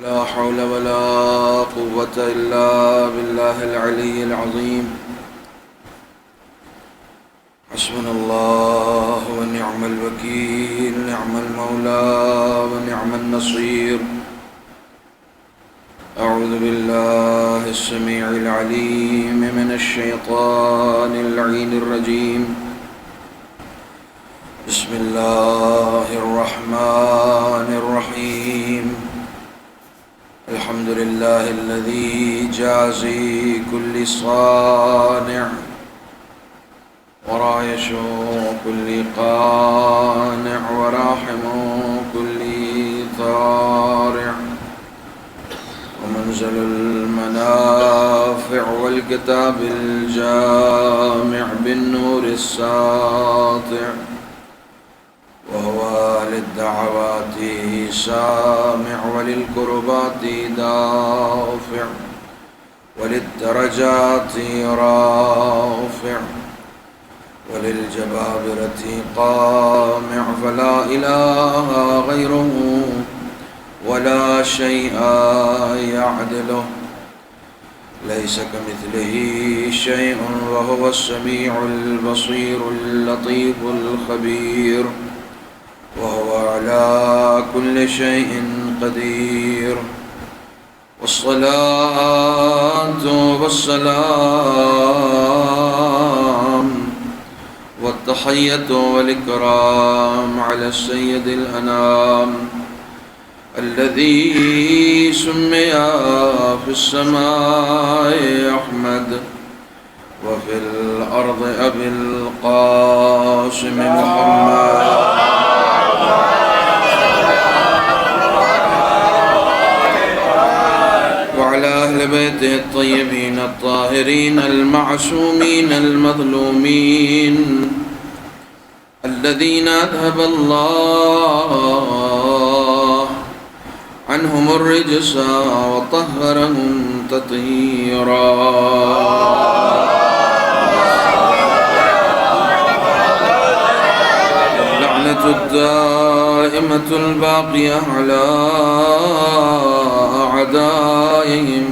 لا حول ولا قوة إلا بالله العلي العظيم. حسبنا الله ونعم الوكيل، نعم المولى ونعم النصير. أعوذ بالله السميع العليم من الشيطان اللعين الرجيم. بسم الله الرحمن الرحيم. الحمد لله الذي جازي كل صانع ورايش كل قانع وراحم كل ضارع ومنزل المنافع والكتاب الجامع بالنور الساطع، وهو للدعوات سامع وللكربات دافع وللدرجات رافع وللجبابرة قامع، فلا إله غيره ولا شيء يعدله، ليس كمثله شيء وهو السميع البصير اللطيف الخبير، وهو على كل شيء قدير. والصلاة والسلام والتحية والإكرام على السيد الأنام الذي سمي في السماء أحمد وفي الأرض أبي القاسم محمد، وعلى أهل بيته الطيبين الطاهرين المعصومين المظلومين الذين أذهب الله عنهم الرجس وطهرهم تطهيرا. اللعنة الدائمة الباقية على أعدائهم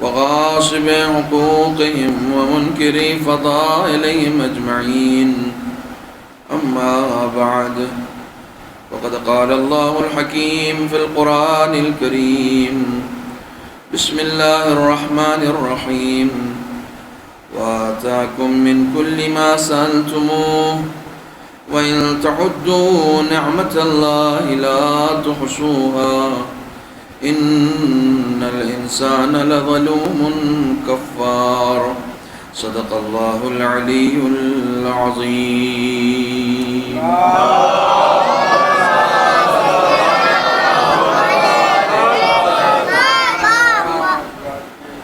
وغاصب حقوقهم ومنكري فضائلهم أجمعين. أما بعد، وقد قال الله الحكيم في القرآن الكريم: بسم الله الرحمن الرحيم. وآتاكم من كل ما سألتموه وإن تعدوا نعمة الله لا تحصوها إن الإنسان لظلوم كفار. صدق الله العلي العظيم.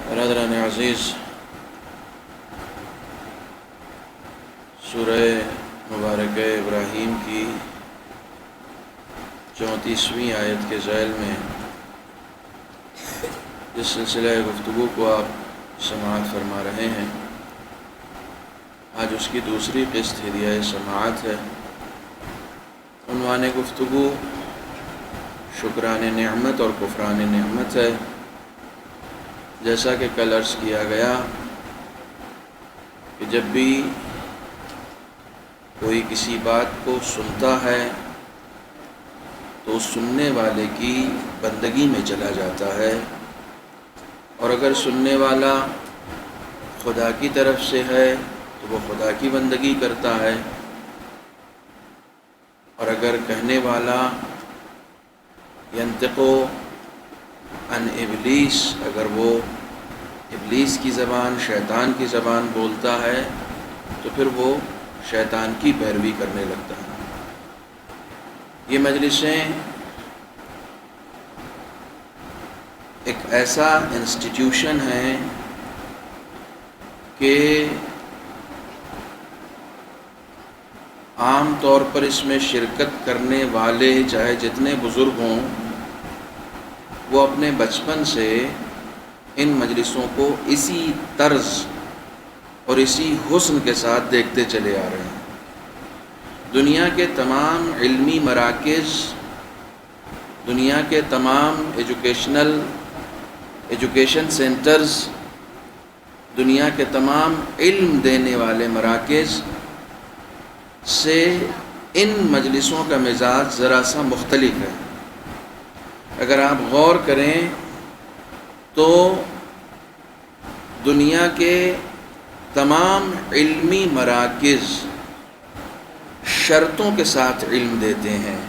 برادران عزیز، سورہ مبارک ابراہیم کی 34ویں آیت کے ذیل میں جس سلسلہ گفتگو کو آپ سماعت فرما رہے ہیں، آج اس کی دوسری قسط ہدیہ سماعت ہے۔ عنوان گفتگو شکران نعمت اور کفران نعمت ہے۔ جیسا کہ کل عرض کیا گیا کہ جب بھی کوئی کسی بات کو سنتا ہے تو اس سننے والے کی بندگی میں چلا جاتا ہے، اور اگر سننے والا خدا کی طرف سے ہے تو وہ خدا کی بندگی کرتا ہے، اور اگر کہنے والا ینطقو عن ابلیس، اگر وہ ابلیس کی زبان، شیطان کی زبان بولتا ہے تو پھر وہ شیطان کی پیروی کرنے لگتا ہے۔ یہ مجلسیں ایک ایسا انسٹیٹیوشن ہے کہ عام طور پر اس میں شرکت کرنے والے چاہے جتنے بزرگ ہوں، وہ اپنے بچپن سے ان مجلسوں کو اسی طرز اور اسی حسن کے ساتھ دیکھتے چلے آ رہے ہیں۔ دنیا کے تمام علمی مراکز دنیا کے تمام ایجوکیشن سینٹرز، دنیا کے تمام علم دینے والے مراکز سے ان مجلسوں کا مزاج ذرا سا مختلف ہے۔ اگر آپ غور کریں تو دنیا کے تمام علمی مراکز شرطوں کے ساتھ علم دیتے ہیں۔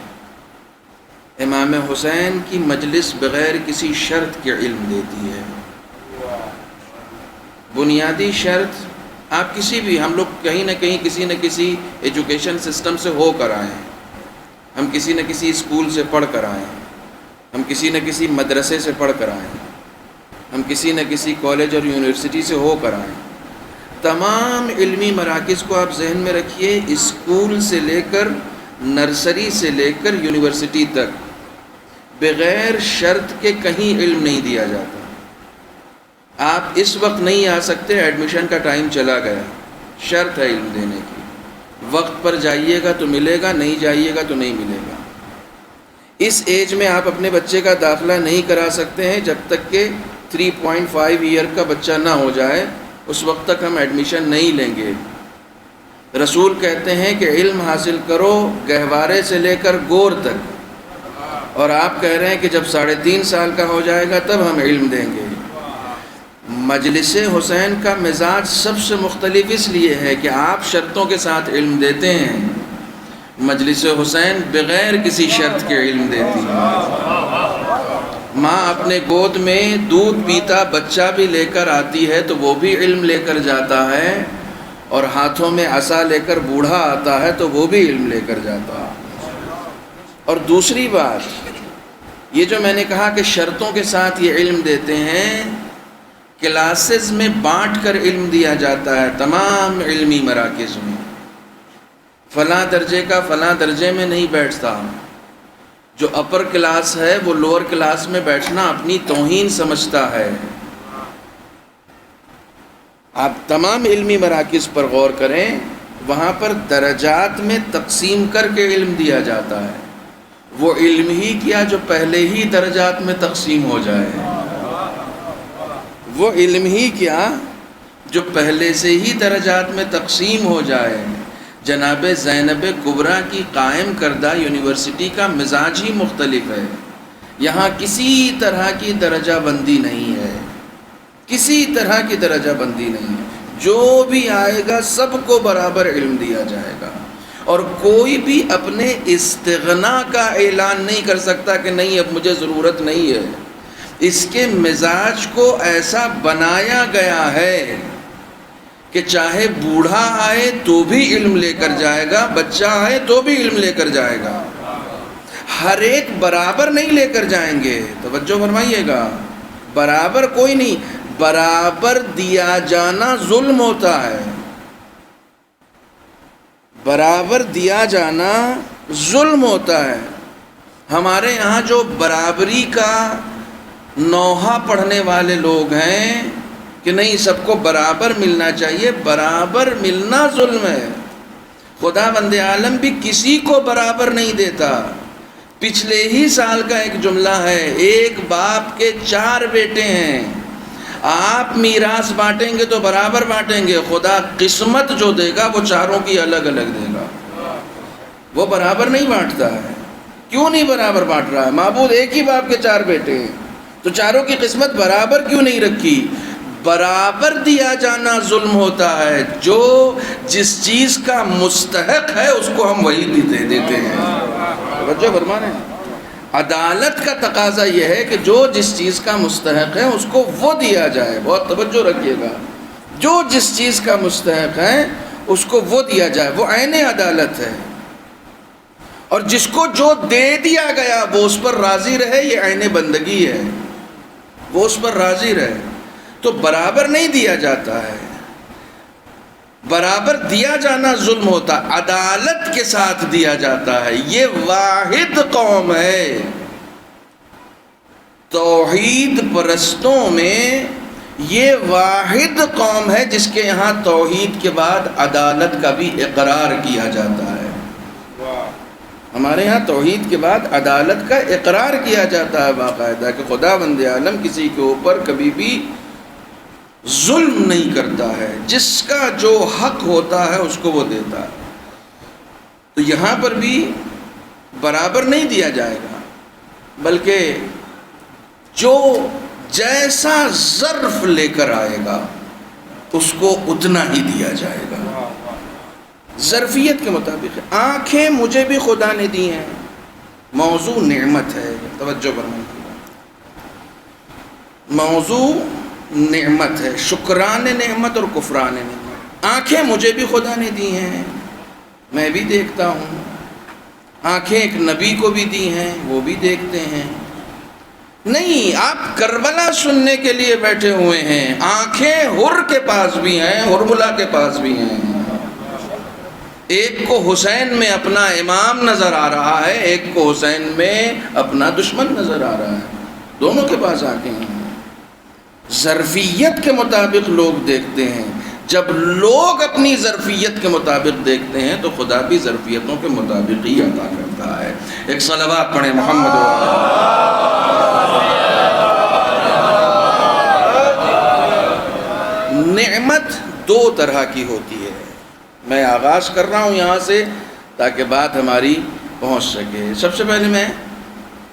امام حسین کی مجلس بغیر کسی شرط کے علم دیتی ہے۔ بنیادی شرط، آپ کسی بھی، ہم لوگ کہیں نہ کہیں کسی نہ کسی ایجوکیشن سسٹم سے ہو کر آئے ہیں، ہم کسی نہ کسی اسکول سے پڑھ کر آئے ہیں، ہم کسی نہ کسی مدرسے سے پڑھ کر آئے ہیں، ہم کسی نہ کسی کالج اور یونیورسٹی سے ہو کر آئے ہیں۔ تمام علمی مراکز کو آپ ذہن میں رکھیے، اسکول سے لے کر نرسری سے لے کر یونیورسٹی تک بغیر شرط کے کہیں علم نہیں دیا جاتا۔ آپ اس وقت نہیں آ سکتے، ایڈمیشن کا ٹائم چلا گیا، شرط ہے علم دینے کی، وقت پر جائیے گا تو ملے گا، نہیں جائیے گا تو نہیں ملے گا۔ اس ایج میں آپ اپنے بچے کا داخلہ نہیں کرا سکتے ہیں جب تک کہ 3.5 ایئر کا بچہ نہ ہو جائے، اس وقت تک ہم ایڈمیشن نہیں لیں گے۔ رسول کہتے ہیں کہ علم حاصل کرو گہوارے سے لے کر گور تک، اور آپ کہہ رہے ہیں کہ جب 3.5 سال کا ہو جائے گا تب ہم علم دیں گے۔ مجلس حسین کا مزاج سب سے مختلف اس لیے ہے کہ آپ شرطوں کے ساتھ علم دیتے ہیں، مجلس حسین بغیر کسی شرط کے علم دیتی ہے۔ ماں اپنے گود میں دودھ پیتا بچہ بھی لے کر آتی ہے تو وہ بھی علم لے کر جاتا ہے، اور ہاتھوں میں عصا لے کر بوڑھا آتا ہے تو وہ بھی علم لے کر جاتا ہے۔ اور دوسری بات یہ جو میں نے کہا کہ شرطوں کے ساتھ یہ علم دیتے ہیں، کلاسز میں بانٹ کر علم دیا جاتا ہے تمام علمی مراکز میں۔ فلاں درجے کا فلاں درجے میں نہیں بیٹھتا، جو اپر کلاس ہے وہ لوور کلاس میں بیٹھنا اپنی توہین سمجھتا ہے۔ آپ تمام علمی مراکز پر غور کریں، وہاں پر درجات میں تقسیم کر کے علم دیا جاتا ہے۔ وہ علم ہی کیا جو پہلے ہی درجات میں تقسیم ہو جائے، وہ علم ہی کیا جو پہلے سے ہی درجات میں تقسیم ہو جائے۔ جناب زینب کبریٰ کی قائم کردہ یونیورسٹی کا مزاج ہی مختلف ہے، یہاں کسی طرح کی درجہ بندی نہیں ہے، کسی طرح کی درجہ بندی نہیں ہے، جو بھی آئے گا سب کو برابر علم دیا جائے گا، اور کوئی بھی اپنے استغنا کا اعلان نہیں کر سکتا کہ نہیں اب مجھے ضرورت نہیں ہے۔ اس کے مزاج کو ایسا بنایا گیا ہے کہ چاہے بوڑھا آئے تو بھی علم لے کر جائے گا، بچہ آئے تو بھی علم لے کر جائے گا، ہر ایک برابر نہیں لے کر جائیں گے۔ توجہ فرمائیے گا، برابر کوئی نہیں، برابر دیا جانا ظلم ہوتا ہے، برابر دیا جانا ظلم ہوتا ہے۔ ہمارے یہاں جو برابری کا نوحہ پڑھنے والے لوگ ہیں کہ نہیں سب کو برابر ملنا چاہیے، برابر ملنا ظلم ہے۔ خدا بند عالم بھی کسی کو برابر نہیں دیتا۔ پچھلے ہی سال کا ایک جملہ ہے، ایک باپ کے 4 بیٹے ہیں، آپ میراث بانٹیں گے تو برابر بانٹیں گے، خدا قسمت جو دے گا وہ چاروں کی الگ الگ دے گا، وہ برابر نہیں بانٹتا ہے۔ کیوں نہیں برابر بانٹ رہا ہے؟ معبود ایک ہی باپ کے 4 بیٹے ہیں تو چاروں کی قسمت برابر کیوں نہیں رکھی؟ برابر دیا جانا ظلم ہوتا ہے، جو جس چیز کا مستحق ہے اس کو ہم وہی دیتے ہیں۔ توجہ فرما رہے ہیں؟ عدالت کا تقاضا یہ ہے کہ جو جس چیز کا مستحق ہے اس کو وہ دیا جائے۔ بہت توجہ رکھیے گا، جو جس چیز کا مستحق ہے اس کو وہ دیا جائے، وہ عین عدالت ہے۔ اور جس کو جو دے دیا گیا وہ اس پر راضی رہے، یہ عین بندگی ہے، وہ اس پر راضی رہے۔ تو برابر نہیں دیا جاتا ہے، برابر دیا جانا ظلم ہوتا، عدالت کے ساتھ دیا جاتا ہے۔ یہ واحد قوم ہے توحید پرستوں میں، یہ واحد قوم ہے جس کے یہاں توحید کے بعد عدالت کا بھی اقرار کیا جاتا ہے۔ ہمارے ہاں توحید کے بعد عدالت کا اقرار کیا جاتا ہے باقاعدہ کہ خداوند عالم کسی کے اوپر کبھی بھی ظلم نہیں کرتا ہے، جس کا جو حق ہوتا ہے اس کو وہ دیتا ہے۔ تو یہاں پر بھی برابر نہیں دیا جائے گا، بلکہ جو جیسا ظرف لے کر آئے گا اس کو اتنا ہی دیا جائے گا، ظرفیت کے مطابق۔ آنکھیں مجھے بھی خدا نے دی ہیں، موضوع نعمت ہے، توجہ فرمائیے، موضوع نعمت ہے، شکران نعمت اور کفران نعمت۔ آنکھیں مجھے بھی خدا نے دی ہیں، میں بھی دیکھتا ہوں۔ آنکھیں ایک نبی کو بھی دی ہیں، وہ بھی دیکھتے ہیں۔ نہیں، آپ کربلا سننے کے لیے بیٹھے ہوئے ہیں، آنکھیں حر کے پاس بھی ہیں، حرملہ کے پاس بھی ہیں۔ ایک کو حسین میں اپنا امام نظر آ رہا ہے، ایک کو حسین میں اپنا دشمن نظر آ رہا ہے، دونوں کے پاس آنکھیں ہیں۔ ظرفیت کے مطابق لوگ دیکھتے ہیں۔ جب لوگ اپنی ظرفیت کے مطابق دیکھتے ہیں تو خدا بھی ظرفیتوں کے مطابق ہی عطا کرتا ہے۔ ایک صلوات پڑھیں محمد نعمت دو طرح کی ہوتی ہے۔ میں آغاز کر رہا ہوں یہاں سے تاکہ بات ہماری پہنچ سکے۔ سب سے پہلے میں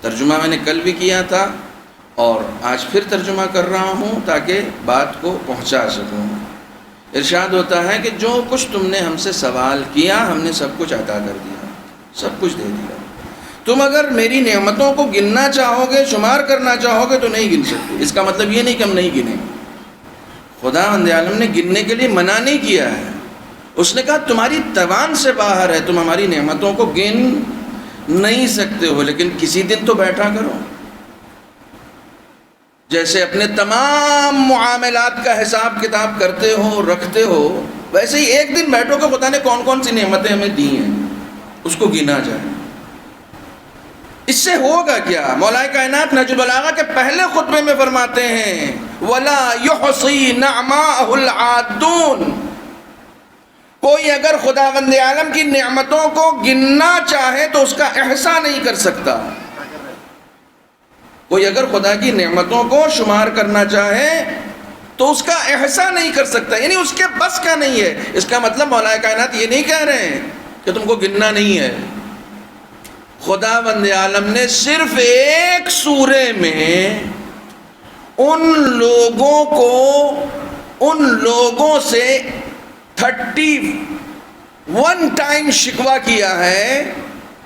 ترجمہ نے کل بھی کیا تھا اور آج پھر ترجمہ کر رہا ہوں تاکہ بات کو پہنچا سکوں۔ ارشاد ہوتا ہے کہ جو کچھ تم نے ہم سے سوال کیا ہم نے سب کچھ عطا کر دیا، سب کچھ دے دیا۔ تم اگر میری نعمتوں کو گننا چاہو گے، شمار کرنا چاہو گے تو نہیں گن سکتے۔ اس کا مطلب یہ نہیں کہ ہم نہیں گنیں۔ خداوند عالم نے گننے کے لیے منع نہیں کیا ہے، اس نے کہا تمہاری توان سے باہر ہے، تم ہماری نعمتوں کو گن نہیں سکتے ہو، لیکن کسی دن تو بیٹھا کرو۔ جیسے اپنے تمام معاملات کا حساب کتاب کرتے ہو، رکھتے ہو، ویسے ہی ایک دن بیٹھو کہ خدا نے کون کون سی نعمتیں ہمیں دی ہیں، اس کو گنا جائے۔ اس سے ہوگا کیا؟ مولا کائنات نہج البلاغہ کے پہلے خطبے میں فرماتے ہیں وَلَا يُحْصِي نَعْمَاءَهُ الْعَادُّونَ، کوئی اگر خداوند عالم کی نعمتوں کو گننا چاہے تو اس کا احصاء نہیں کر سکتا۔ کوئی اگر خدا کی نعمتوں کو شمار کرنا چاہے تو اس کا احصاء نہیں کر سکتا، یعنی اس کے بس کا نہیں ہے۔ اس کا مطلب مولا کائنات یہ نہیں کہہ رہے ہیں کہ تم کو گننا نہیں ہے۔ خداوند عالم نے صرف ایک سورے میں ان لوگوں سے 31 ٹائم شکوہ کیا ہے،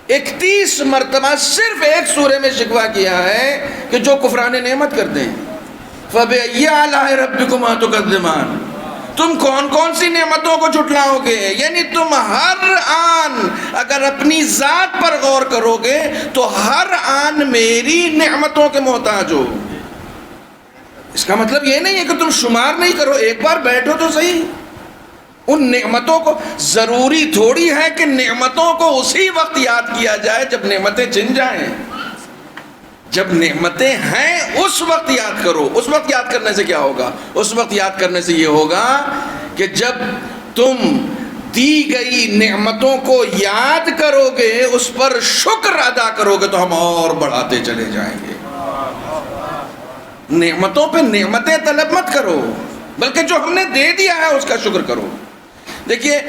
31 مرتبہ صرف ایک سورے میں شکوہ کیا ہے کہ جو کفران نعمت کرتے ہیں۔ فَبِأَيِّ آلَاءِ رَبِّكُمَا تُكَذِّبَانِ، تم کون کون سی نعمتوں کو جھٹلاؤ گے؟ یعنی تم ہر آن اگر اپنی ذات پر غور کرو گے تو ہر آن میری نعمتوں کے محتاج ہو۔ اس کا مطلب یہ نہیں ہے کہ تم شمار نہیں کرو، ایک بار بیٹھو تو صحیح۔ ان نعمتوں کو ضروری تھوڑی ہے کہ نعمتوں کو اسی وقت یاد کیا جائے جب نعمتیں چھن جائیں۔ جب نعمتیں ہیں اس وقت یاد کرو۔ اس وقت یاد کرنے سے کیا ہوگا؟ اس وقت یاد کرنے سے یہ ہوگا کہ جب تم دی گئی نعمتوں کو یاد کرو گے، اس پر شکر ادا کرو گے تو ہم اور بڑھاتے چلے جائیں گے۔ نعمتوں پہ نعمتیں طلب مت کرو، بلکہ جو ہم نے دے دیا ہے اس کا شکر کرو۔ دیکھیے،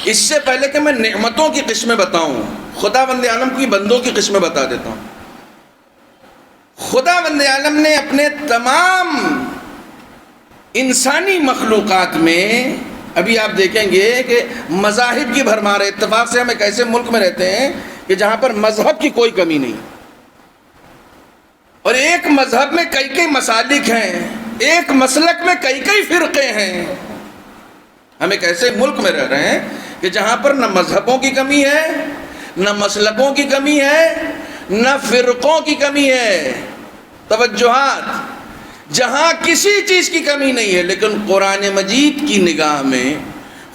اس سے پہلے کہ میں نعمتوں کی قسمیں بتاؤں، خداوند عالم کی بندوں کی قسمیں بتا دیتا ہوں۔ خداوند عالم نے اپنے تمام انسانی مخلوقات میں، ابھی آپ دیکھیں گے کہ مذاہب کی بھرمار ہے۔ اتفاق سے ہم ایک ایسے ملک میں رہتے ہیں کہ جہاں پر مذہب کی کوئی کمی نہیں، اور ایک مذہب میں کئی کئی مسالک ہیں، ایک مسلک میں کئی کئی فرقے ہیں۔ ہم ایک ایسے ملک میں رہ رہے ہیں کہ جہاں پر نہ مذہبوں کی کمی ہے، نہ مسلکوں کی کمی ہے، نہ فرقوں کی کمی ہے۔ توجہات، جہاں کسی چیز کی کمی نہیں ہے، لیکن قرآن مجید کی نگاہ میں،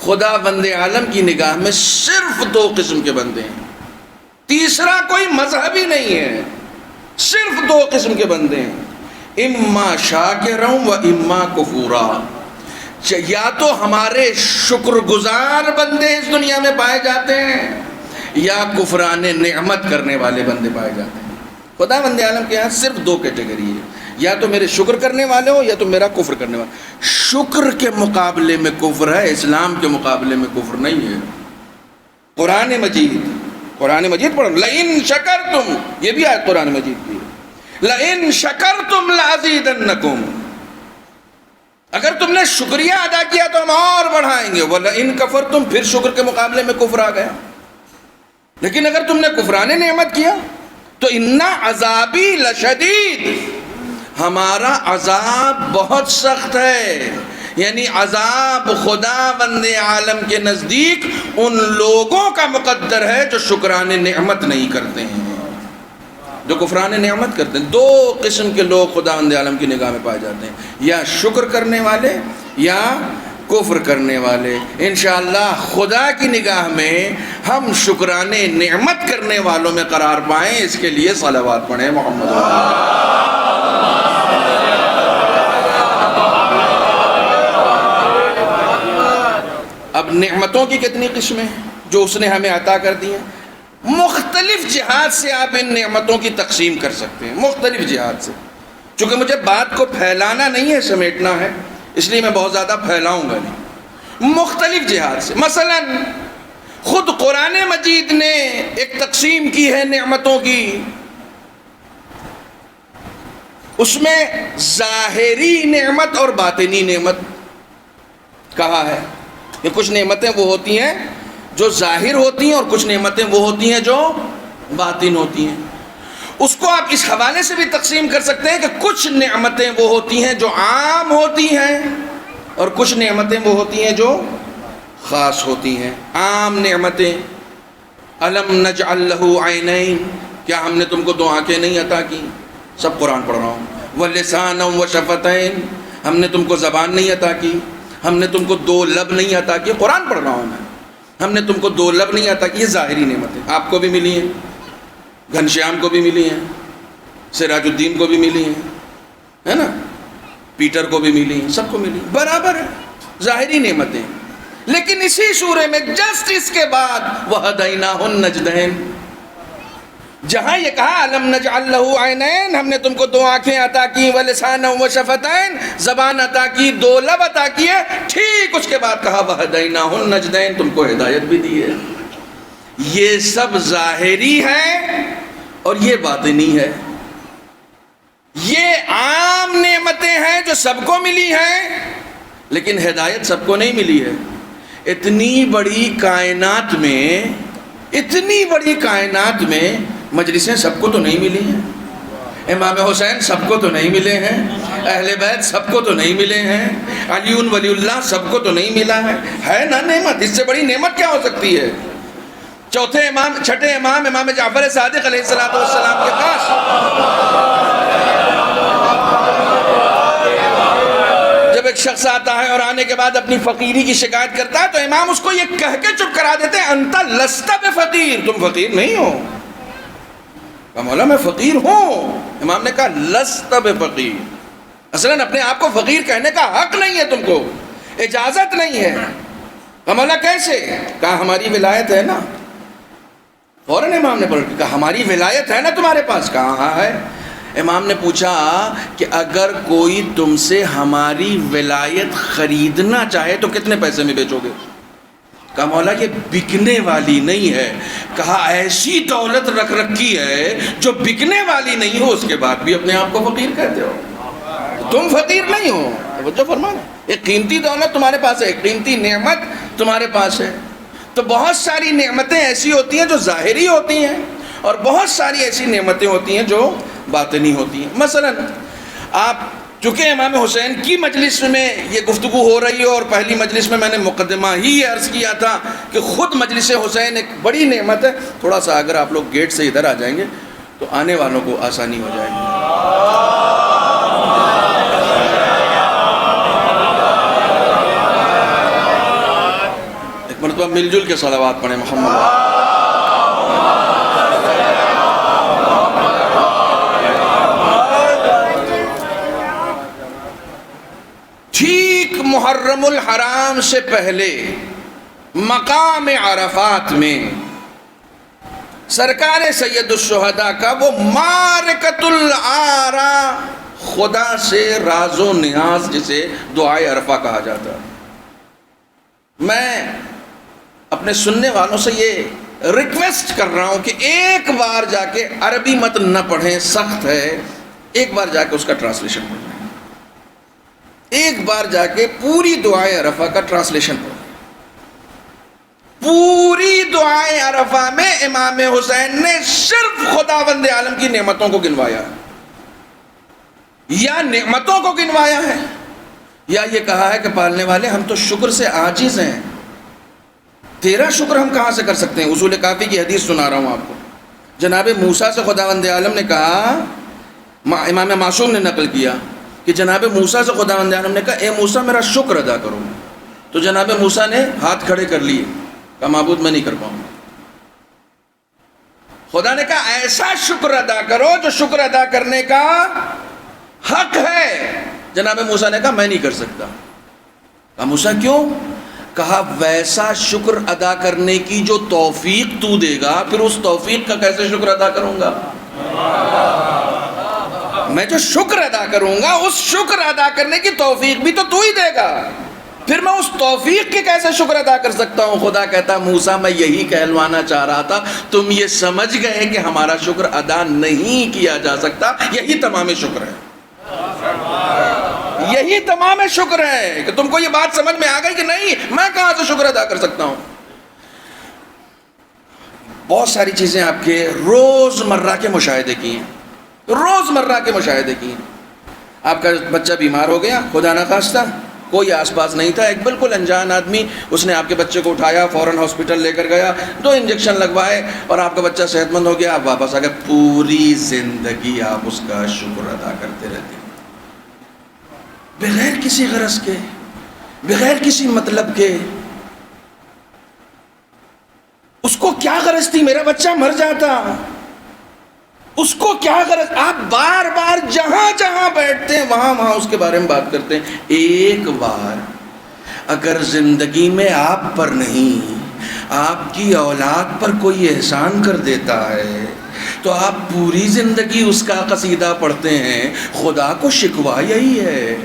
خداوند عالم کی نگاہ میں صرف 2 قسم کے بندے ہیں، تیسرا کوئی مذہب ہی نہیں ہے، صرف 2 قسم کے بندے ہیں، اما شاکرا و اما کفورا۔ یا تو ہمارے شکر گزار بندے اس دنیا میں پائے جاتے ہیں، یا کفران نعمت کرنے والے بندے پائے جاتے ہیں۔ خدا بند عالم کے یہاں صرف دو کیٹیگری ہے، یا تو میرے شکر کرنے والے ہو یا تو میرا کفر کرنے والے۔ شکر کے مقابلے میں کفر ہے، اسلام کے مقابلے میں کفر نہیں ہے۔ قرآن مجید پڑھو، لئن شکرتم، یہ بھی آیت قرآن مجید کی ہے، لئن شکرتم لازیدنکم، اگر تم نے شکریہ ادا کیا تو ہم اور بڑھائیں گے، وَلَئِن کفرتم، پھر شکر کے مقابلے میں کفر آ گیا۔ لیکن اگر تم نے کفران نعمت کیا تو اِنَّ عَذَابِي لَشَدِيدٌ، ہمارا عذاب بہت سخت ہے، یعنی عذاب خدا بند عالم کے نزدیک ان لوگوں کا مقدر ہے جو شکران نعمت نہیں کرتے ہیں، جو کفران نعمت کرتے ہیں۔ دو قسم کے لوگ خدا بند عالم کی نگاہ میں پائے جاتے ہیں، یا شکر کرنے والے یا کفر کرنے والے۔ انشاءاللہ خدا کی نگاہ میں ہم شکران نعمت کرنے والوں میں قرار پائیں، اس کے لیے صلوات پڑھیں محمد۔ اب نعمتوں کی کتنی قسمیں ہیں جو اس نے ہمیں عطا کر دی ہیں؟ مختلف جہات سے آپ ان نعمتوں کی تقسیم کر سکتے ہیں، مختلف جہات سے۔ چونکہ مجھے بات کو پھیلانا نہیں ہے، سمیٹنا ہے، اس لیے میں بہت زیادہ پھیلاؤں گا نہیں۔ مختلف جہات سے، مثلا خود قرآن مجید نے ایک تقسیم کی ہے نعمتوں کی، اس میں ظاہری نعمت اور باطنی نعمت کہا ہے کہ کچھ نعمتیں وہ ہوتی ہیں جو ظاہر ہوتی ہیں اور کچھ نعمتیں وہ ہوتی ہیں جو باطن ہوتی ہیں۔ اس کو آپ اس حوالے سے بھی تقسیم کر سکتے ہیں کہ کچھ نعمتیں وہ ہوتی ہیں جو عام ہوتی ہیں اور کچھ نعمتیں وہ ہوتی ہیں جو خاص ہوتی ہیں۔ عام نعمتیں، الم نجعل لہ عینین، کیا ہم نے تم کو دو آنکھیں نہیں عطا کی؟ سب قرآن پڑھ رہا ہوں۔ ولسانا وشفتین، ہم نے تم کو زبان نہیں عطا کی، ہم نے تم کو دو لب نہیں عطا کی، قرآن پڑھ رہا ہوں میں، ہم نے تم کو دو لب نہیں عطا کی۔ یہ ظاہری نعمتیں آپ کو بھی ملی ہیں، گھنشیام کو بھی ملی ہیں، سراج الدین کو بھی ملی ہیں، ہے نا، پیٹر کو بھی ملی ہیں، سب کو ملی، برابر ہے ظاہری نعمتیں۔ لیکن اسی سورے میں جسٹ اس کے بعد وَهَدَيْنَاهُ النَّجْدَيْنِ، جہاں یہ کہا الم نجعل لہ عینین، ہم نے تم کو دو آنکھیں عطا کی، ولسانا وشفتین، زبان عطا کی، دو لب عطا کیے، ٹھیک اس کے بعد کہا وَهَدَيْنَاهُ النَّجْدَيْنِ، تم کو ہدایت بھی دی ہے۔ یہ سب ظاہری ہے اور یہ باطنی ہے۔ یہ عام نعمتیں ہیں جو سب کو ملی ہیں، لیکن ہدایت سب کو نہیں ملی ہے۔ اتنی بڑی کائنات میں مجلسیں سب کو تو نہیں ملی ہیں، امام حسین سب کو تو نہیں ملے ہیں، اہل بیت سب کو تو نہیں ملے ہیں، علی ولی اللہ سب کو تو نہیں ملا ہے نا نعمت؟ اس سے بڑی نعمت کیا ہو سکتی ہے؟ چھٹے امام امام جعفر صادق علیہ السلام کے پاس جب ایک شخص آتا ہے اور آنے کے بعد اپنی فقیری کی شکایت کرتا ہے تو امام اس کو یہ کہہ کے چپ کرا دیتے ہیں، انت لست بفقیر، تم فقیر نہیں ہو۔ کہا مولا میں فقیر ہوں۔ امام نے کہا لست بفقیر، اصلاً اپنے آپ کو فقیر کہنے کا حق نہیں ہے، تم کو اجازت نہیں ہے۔ کہا مولا کیسے؟ کہا ہماری ولایت ہے نا۔ فوراً امام نے پڑھ کہا ہماری ولایت ہے نا تمہارے پاس؟ کہا ہاں ہے۔ امام نے پوچھا کہ اگر کوئی تم سے ہماری ولایت خریدنا چاہے تو کتنے پیسے میں بیچو گے؟ کہا مولا یہ بکنے والی نہیں ہے۔ کہا ایسی دولت رکھ رکھی ہے جو بکنے والی نہیں ہو، اس کے بعد بھی اپنے آپ کو فقیر کہتے ہو، تم فقیر نہیں ہو۔ توجہ فرمانا، ایک قیمتی دولت تمہارے پاس ہے، ایک قیمتی نعمت تمہارے پاس ہے۔ تو بہت ساری نعمتیں ایسی ہوتی ہیں جو ظاہری ہوتی ہیں اور بہت ساری ایسی نعمتیں ہوتی ہیں جو باطنی ہوتی ہیں۔ مثلا آپ چونکہ امام حسین کی مجلس میں یہ گفتگو ہو رہی ہے اور پہلی مجلس میں میں نے مقدمہ ہی یہ عرض کیا تھا کہ خود مجلس حسین ایک بڑی نعمت ہے، تھوڑا سا اگر آپ لوگ گیٹ سے ادھر آ جائیں گے تو آنے والوں کو آسانی ہو جائے گی۔ ایک مرتبہ مل جل کے صلوات پڑھیں محمد۔ ٹھیک محرم الحرام سے پہلے مقام عرفات میں سرکار سید الشہداء کا وہ معرکۃ الآرا، خدا سے راز و نیاز جسے دعائے عرفہ کہا جاتا ہے. میں اپنے سننے والوں سے یہ ریکویسٹ کر رہا ہوں کہ ایک بار جا کے عربی متن نہ پڑھیں، سخت ہے، ایک بار جا کے اس کا ٹرانسلیشن پڑھیں، ایک بار جا کے پوری دعائے عرفہ کا ٹرانسلیشن پڑھیں. پوری دعائے عرفہ میں امام حسین نے صرف خداوند عالم کی نعمتوں کو گنوایا ہے، یا نعمتوں کو گنوایا ہے، یا یہ کہا ہے کہ پالنے والے ہم تو شکر سے عاجز ہیں، تیرا شکر ہم کہاں سے کر سکتے ہیں. اصول کافی کی حدیث سنا رہا ہوں آپ کو. جناب موسیٰ سے خداوند عالم نے کہا، امام معصوم نے نقل کیا کہ جناب موسیٰ سے خداوند عالم نے کہا اے موسیٰ میرا شکر ادا کرو. تو جناب موسیٰ نے ہاتھ کھڑے کر لیے، کہا معبود میں نہیں کر پاؤں گا. خدا نے کہا ایسا شکر ادا کرو جو شکر ادا کرنے کا حق ہے. جناب موسیٰ نے کہا میں نہیں کر سکتا. کہا موسیٰ کیوں؟ کہا ویسا شکر ادا کرنے کی جو توفیق تو دے گا، پھر اس توفیق کا کیسے شکر ادا کروں گا؟ میں جو شکر ادا کروں گا اس شکر ادا کرنے کی توفیق بھی تو ہی دے گا، پھر میں اس توفیق کے کیسے شکر ادا کر سکتا ہوں؟ خدا کہتا موسیٰ میں یہی کہلوانا چاہ رہا تھا، تم یہ سمجھ گئے کہ ہمارا شکر ادا نہیں کیا جا سکتا. یہی تمام شکر ہے، یہی تمام شکر ہے کہ تم کو یہ بات سمجھ میں آ گئی کہ نہیں میں کہاں سے شکر ادا کر سکتا ہوں. بہت ساری چیزیں آپ کے روز مرہ کے مشاہدے کی ہیں، روز مرہ کے مشاہدے کی ہیں. آپ کا بچہ بیمار ہو گیا، خدا نہ خواستہ، کوئی آس پاس نہیں تھا، ایک بالکل انجان آدمی، اس نے آپ کے بچے کو اٹھایا، فوراً ہاسپٹل لے کر گیا، 2 انجیکشن لگوائے اور آپ کا بچہ صحت مند ہو گیا. آپ واپس آ گئے، پوری زندگی آپ اس کا شکر ادا کرتے رہتے ہیں، بغیر کسی غرض کے، بغیر کسی مطلب کے. اس کو کیا غرض تھی میرا بچہ مر جاتا؟ اس کو کیا غرض؟ آپ بار بار جہاں جہاں بیٹھتے ہیں وہاں وہاں اس کے بارے میں بات کرتے ہیں. ایک بار اگر زندگی میں آپ پر نہیں آپ کی اولاد پر کوئی احسان کر دیتا ہے تو آپ پوری زندگی اس کا قصیدہ پڑھتے ہیں. خدا کو شکوہ یہی ہے،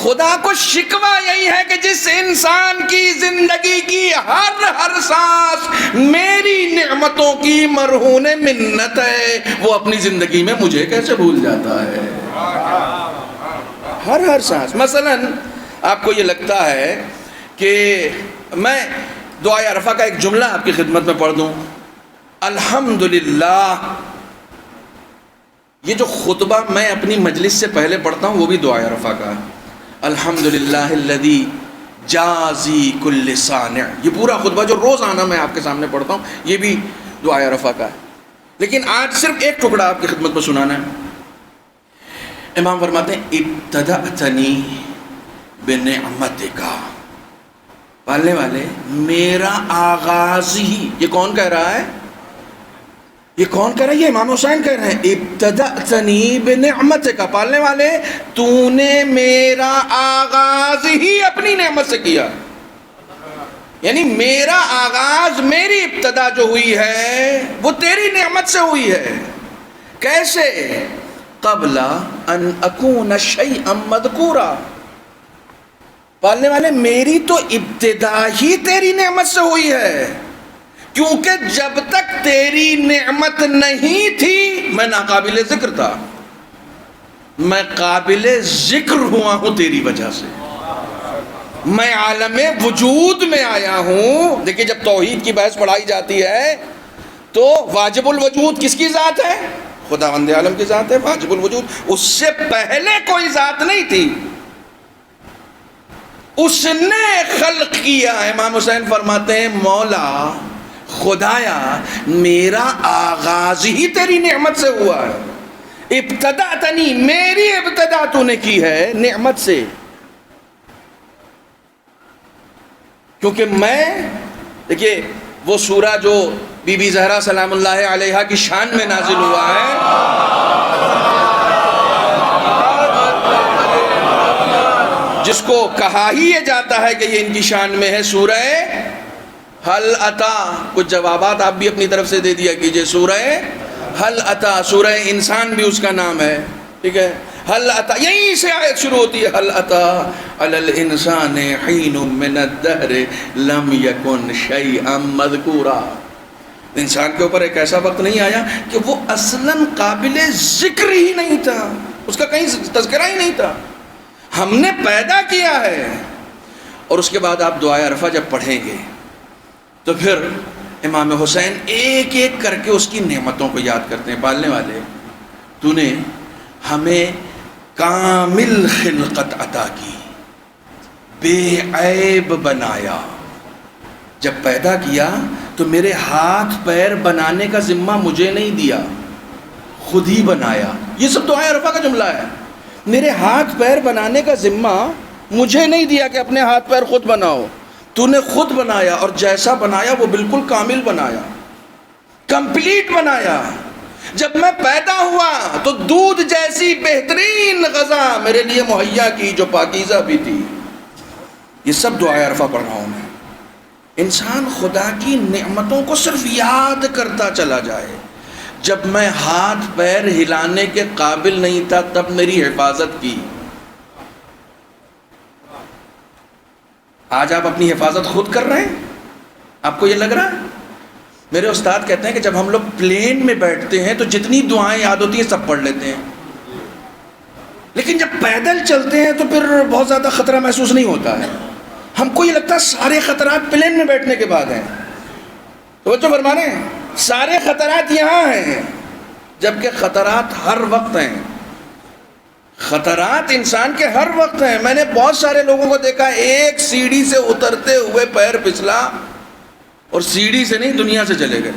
خدا کو شکوہ یہی ہے کہ جس انسان کی زندگی کی ہر سانس میری نعمتوں کی مرہون منت ہے، وہ اپنی زندگی میں مجھے کیسے بھول جاتا ہے؟ ہر سانس. مثلا آپ کو یہ لگتا ہے کہ میں دعائے عرفہ کا ایک جملہ آپ کی خدمت میں پڑھ دوں، الحمدللہ. یہ جو خطبہ میں اپنی مجلس سے پہلے پڑھتا ہوں وہ بھی دعائے عرفہ کا ہے. الحمدللہ الذی جازی کل صانع. یہ پورا خطبہ جو روزانہ میں آپ کے سامنے پڑھتا ہوں یہ بھی دعائے عرفہ کا ہے. لیکن آج صرف ایک ٹکڑا آپ کی خدمت میں سنانا ہے. امام فرماتے ہیں ابتدأتنی بنعمتک. پالنے والے میرا آغاز ہی، یہ کون کہہ رہا ہے؟ یہ کون کہہ رہا ہے؟ یہ امام حسین کہہ رہے ہیں ابتدأتنی بنعمتک. پالنے والے تو نے میرا آغاز ہی اپنی نعمت سے کیا، یعنی میرا آغاز، میری ابتدا جو ہوئی ہے وہ تیری نعمت سے ہوئی ہے. کیسے؟ قبل ان اکون شیئا مذکورا. پالنے والے میری تو ابتدا ہی تیری نعمت سے ہوئی ہے، کیونکہ جب تک تیری نعمت نہیں تھی میں ناقابل ذکر تھا، میں قابل ذکر ہوا ہوں تیری وجہ سے. میں عالم وجود میں آیا ہوں. دیکھیں جب توحید کی بحث پڑھائی جاتی ہے تو واجب الوجود کس کی ذات ہے؟ خداوند عالم کی ذات ہے واجب الوجود. اس سے پہلے کوئی ذات نہیں تھی، اس نے خلق کیا. امام حسین فرماتے ہیں مولا خدایا میرا آغاز ہی تیری نعمت سے ہوا ہے. ابتدأتنی، میری ابتدا تو نے کی ہے نعمت سے. کیونکہ میں، دیکھیے وہ سورہ جو بی بی زہرا سلام اللہ علیہا کی شان میں نازل ہوا ہے، جس کو کہا ہی یہ جاتا ہے کہ یہ ان کی شان میں ہے، سورہ حل عطا، کچھ جوابات آپ بھی اپنی طرف سے دے دیا کیجئے. سورہ حل عطا، سورہ انسان بھی اس کا نام ہے. ٹھیک ہے، حل عطا یہیں سے آیت شروع ہوتی ہے. حل عطا علی الانسان حین من الدہر لم یکن شیئا مذکورا. انسان کے اوپر ایک ایسا وقت نہیں آیا کہ وہ اصلاً قابل ذکر ہی نہیں تھا، اس کا کہیں تذکرہ ہی نہیں تھا. ہم نے پیدا کیا ہے. اور اس کے بعد آپ دعائے عرفہ جب پڑھیں گے تو پھر امام حسین ایک ایک کر کے اس کی نعمتوں کو یاد کرتے ہیں. پالنے والے، تو نے ہمیں کامل خلقت عطا کی، بے عیب بنایا. جب پیدا کیا تو میرے ہاتھ پیر بنانے کا ذمہ مجھے نہیں دیا، خود ہی بنایا. یہ سب دعائے عرفہ کا جملہ ہے. میرے ہاتھ پیر بنانے کا ذمہ مجھے نہیں دیا کہ اپنے ہاتھ پیر خود بناؤ، تو نے خود بنایا، اور جیسا بنایا وہ بالکل کامل بنایا، کمپلیٹ بنایا. جب میں پیدا ہوا تو دودھ جیسی بہترین غذا میرے لیے مہیا کی جو پاکیزہ بھی تھی. یہ سب دعائے عرفہ پڑھ رہا ہوں میں. انسان خدا کی نعمتوں کو صرف یاد کرتا چلا جائے. جب میں ہاتھ پیر ہلانے کے قابل نہیں تھا تب میری حفاظت کی. آج آپ اپنی حفاظت خود کر رہے ہیں؟ آپ کو یہ لگ رہا ہے؟ میرے استاد کہتے ہیں کہ جب ہم لوگ پلین میں بیٹھتے ہیں تو جتنی دعائیں یاد ہوتی ہیں سب پڑھ لیتے ہیں، لیکن جب پیدل چلتے ہیں تو پھر بہت زیادہ خطرہ محسوس نہیں ہوتا ہے. ہم کو یہ لگتا ہے سارے خطرات پلین میں بیٹھنے کے بعد ہیں. توجہ فرمانے، سارے خطرات یہاں ہیں، جبکہ خطرات ہر وقت ہیں. خطرات انسان کے ہر وقت ہیں. میں نے بہت سارے لوگوں کو دیکھا ایک سیڑھی سے اترتے ہوئے پیر پھسلا اور سیڑھی سے نہیں دنیا سے چلے گئے.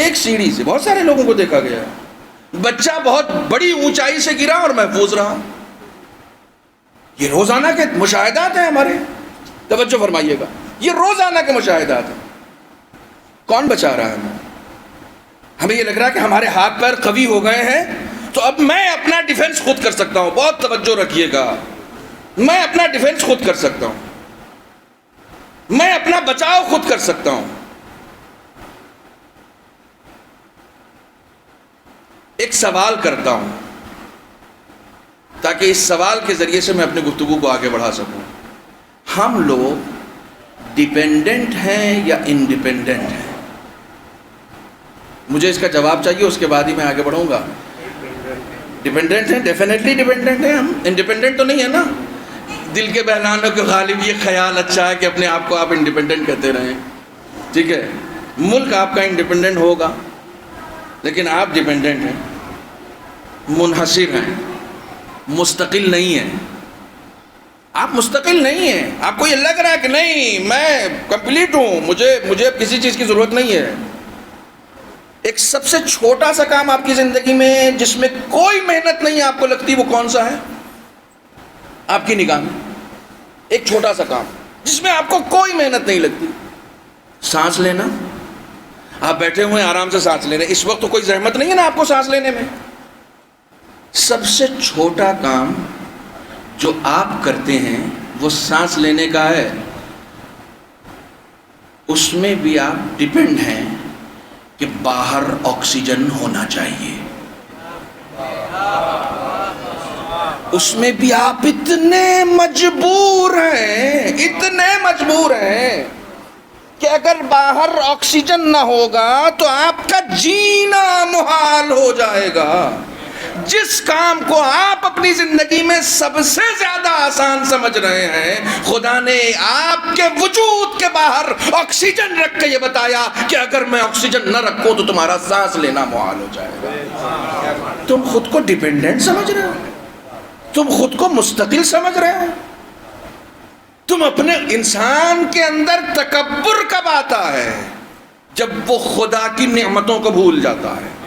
ایک سیڑھی سے بہت سارے لوگوں کو دیکھا گیا. بچہ بہت بڑی اونچائی سے گرا اور محفوظ رہا. یہ روزانہ کے مشاہدات ہیں ہمارے. توجہ فرمائیے گا، یہ روزانہ کے مشاہدات ہیں. کون بچا رہا ہے ہمیں؟ ہمیں یہ لگ رہا ہے کہ ہمارے ہاتھ پیر قوی ہو گئے ہیں تو اب میں اپنا ڈیفنس خود کر سکتا ہوں. بہت توجہ رکھیے گا، میں اپنا ڈیفنس خود کر سکتا ہوں، میں اپنا بچاؤ خود کر سکتا ہوں. ایک سوال کرتا ہوں تاکہ اس سوال کے ذریعے سے میں اپنی گفتگو کو آگے بڑھا سکوں. ہم لوگ ڈیپینڈنٹ ہیں یا انڈیپینڈنٹ ہیں؟ مجھے اس کا جواب چاہیے، اس کے بعد ہی میں آگے بڑھوں گا. ڈیپینڈنٹ ہیں، ڈیفینیٹلی ڈیپینڈنٹ ہیں. ہم انڈیپینڈنٹ تو نہیں ہے نا. دل کے بہلانوں کے غالب یہ خیال اچھا ہے کہ اپنے آپ کو آپ انڈیپینڈنٹ کہتے رہیں. ٹھیک ہے، ملک آپ کا انڈیپینڈنٹ ہوگا لیکن آپ ڈیپینڈنٹ ہیں، منحصر ہیں، مستقل نہیں ہیں. آپ مستقل نہیں ہیں. آپ کو یہ لگ رہا ہے کہ نہیں میں کمپلیٹ ہوں، مجھے اب کسی چیز کی ضرورت نہیں ہے. ایک سب سے چھوٹا سا کام آپ کی زندگی میں جس میں کوئی محنت نہیں آپ کو لگتی، وہ کون سا ہے آپ کی نگاہ میں؟ ایک چھوٹا سا کام جس میں آپ کو کوئی محنت نہیں لگتی. سانس لینا. آپ بیٹھے ہوئے آرام سے سانس لے رہے ہیں، اس وقت تو کوئی زحمت نہیں ہے نا آپ کو سانس لینے میں. سب سے چھوٹا کام جو آپ کرتے ہیں وہ سانس لینے کا ہے. اس میں بھی آپ ڈیپینڈ ہیں کہ باہر آکسیجن ہونا چاہیے. اس میں بھی آپ اتنے مجبور ہیں کہ اگر باہر آکسیجن نہ ہوگا تو آپ کا جینا محال ہو جائے گا. جس کام کو آپ اپنی زندگی میں سب سے زیادہ آسان سمجھ رہے ہیں، خدا نے آپ کے وجود کے باہر آکسیجن رکھ کے یہ بتایا کہ اگر میں آکسیجن نہ رکھوں تو تمہارا سانس لینا محال ہو جائے گا. تم خود کو ڈیپینڈنٹ سمجھ رہے ہو، تم خود کو مستقل سمجھ رہے ہو. تم اپنے انسان کے اندر تکبر کب آتا ہے؟ جب وہ خدا کی نعمتوں کو بھول جاتا ہے.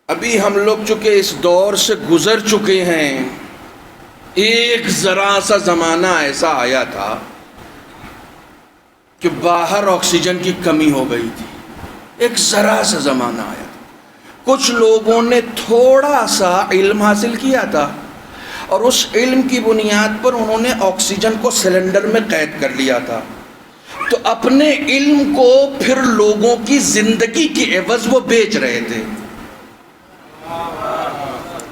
ابھی ہم لوگ چونکہ اس دور سے گزر چکے ہیں. ایک ذرا سا زمانہ ایسا آیا تھا کہ باہر آکسیجن کی کمی ہو گئی تھی. ایک ذرا سا زمانہ آیا تھا. کچھ لوگوں نے تھوڑا سا علم حاصل کیا تھا اور اس علم کی بنیاد پر انہوں نے آکسیجن کو سلنڈر میں قید کر لیا تھا. تو اپنے علم کو پھر لوگوں کی زندگی کے عوض وہ بیچ رہے تھے.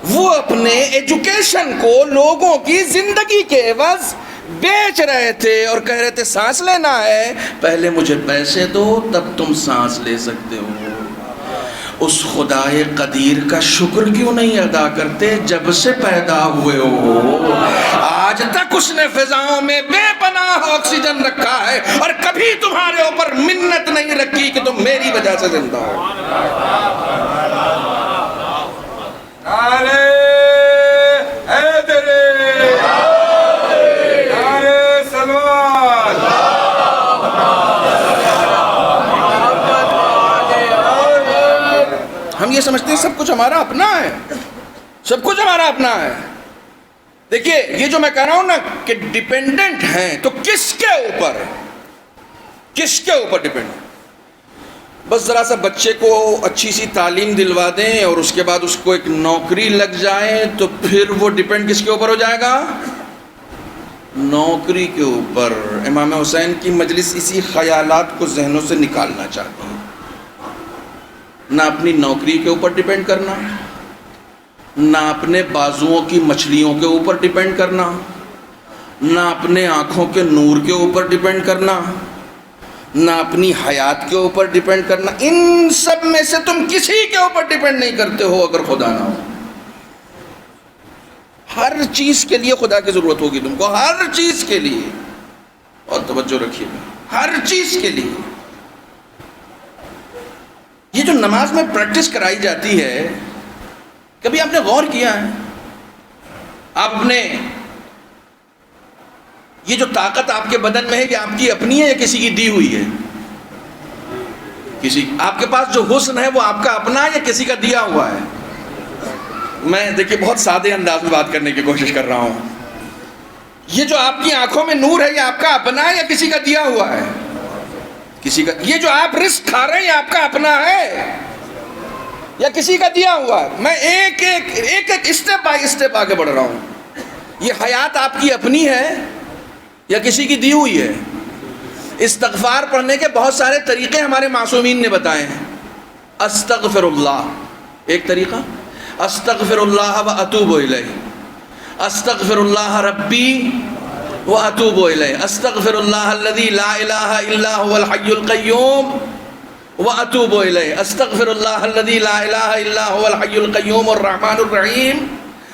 وہ اپنے ایجوکیشن کو لوگوں کی زندگی کے عوض بیچ رہے تھے اور کہہ رہے تھے سانس لینا ہے پہلے مجھے پیسے دو تب تم سانس لے سکتے ہو. اس خدائے قدیر کا شکر کیوں نہیں ادا کرتے جب سے پیدا ہوئے ہو؟ آج تک اس نے فضاؤں میں بے پناہ آکسیجن رکھا ہے اور کبھی تمہارے اوپر منت نہیں رکھی کہ تم میری وجہ سے زندہ ہو. ہم یہ سمجھتے ہیں سب کچھ ہمارا اپنا ہے، سب کچھ ہمارا اپنا ہے. دیکھیے یہ جو میں کہہ رہا ہوں نا کہ ڈیپینڈنٹ ہیں، تو کس کے اوپر؟ کس کے اوپر ڈیپینڈ؟ بس ذرا سا بچے کو اچھی سی تعلیم دلوا دیں اور اس کے بعد اس کو ایک نوکری لگ جائے تو پھر وہ ڈیپینڈ کس کے اوپر ہو جائے گا؟ نوکری کے اوپر. امام حسین کی مجلس اسی خیالات کو ذہنوں سے نکالنا چاہتی ہے. نہ اپنی نوکری کے اوپر ڈیپینڈ کرنا، نہ اپنے بازوؤں کی مچھلیوں کے اوپر ڈیپینڈ کرنا، نہ اپنے آنکھوں کے نور کے اوپر ڈیپینڈ کرنا، نہ اپنی حیات کے اوپر ڈیپینڈ کرنا. ان سب میں سے تم کسی کے اوپر ڈیپینڈ نہیں کرتے ہو اگر خدا نہ ہو. ہر چیز کے لیے خدا کی ضرورت ہوگی تم کو، ہر چیز کے لیے. اور توجہ رکھیے گا، ہر چیز کے لیے. یہ جو نماز میں پریکٹس کرائی جاتی ہے، کبھی آپ نے غور کیا ہے؟ آپ نے یہ جو طاقت آپ کے بدن میں ہے یہ آپ کی اپنی ہے یا کسی کی دی ہوئی ہے؟ کسی. آپ کے پاس جو حسن ہے وہ آپ کا اپنا ہے یا کسی کا دیا ہوا ہے؟ میں دیکھیے بہت سادے انداز میں بات کرنے کی کوشش کر رہا ہوں. یہ جو آپ کی آنکھوں میں نور ہے یہ آپ کا اپنا ہے یا کسی کا دیا ہوا ہے؟ کسی کا. یہ جو آپ رزق کھا رہے ہیں یہ آپ کا اپنا ہے یا کسی کا دیا ہوا ہے؟ میں ایک ایک اسٹیپ بائی اسٹیپ آگے بڑھ رہا ہوں. یہ حیات آپ کی اپنی ہے یا کسی کی دی ہوئی ہے؟ استغفار پڑھنے کے بہت سارے طریقے ہمارے معصومین نے بتائے ہیں. استغفر اللہ ایک طریقہ، استغفر اللہ و اتوب الیہ، استغفر اللہ ربی واتوب الیہ، استغفر اللہ الذی لا الہ الا هو الحی القیوم واتوب الیہ، استغفر اللہ الذی لا الہ الا هو الحی القیوم الرحمن الرحیم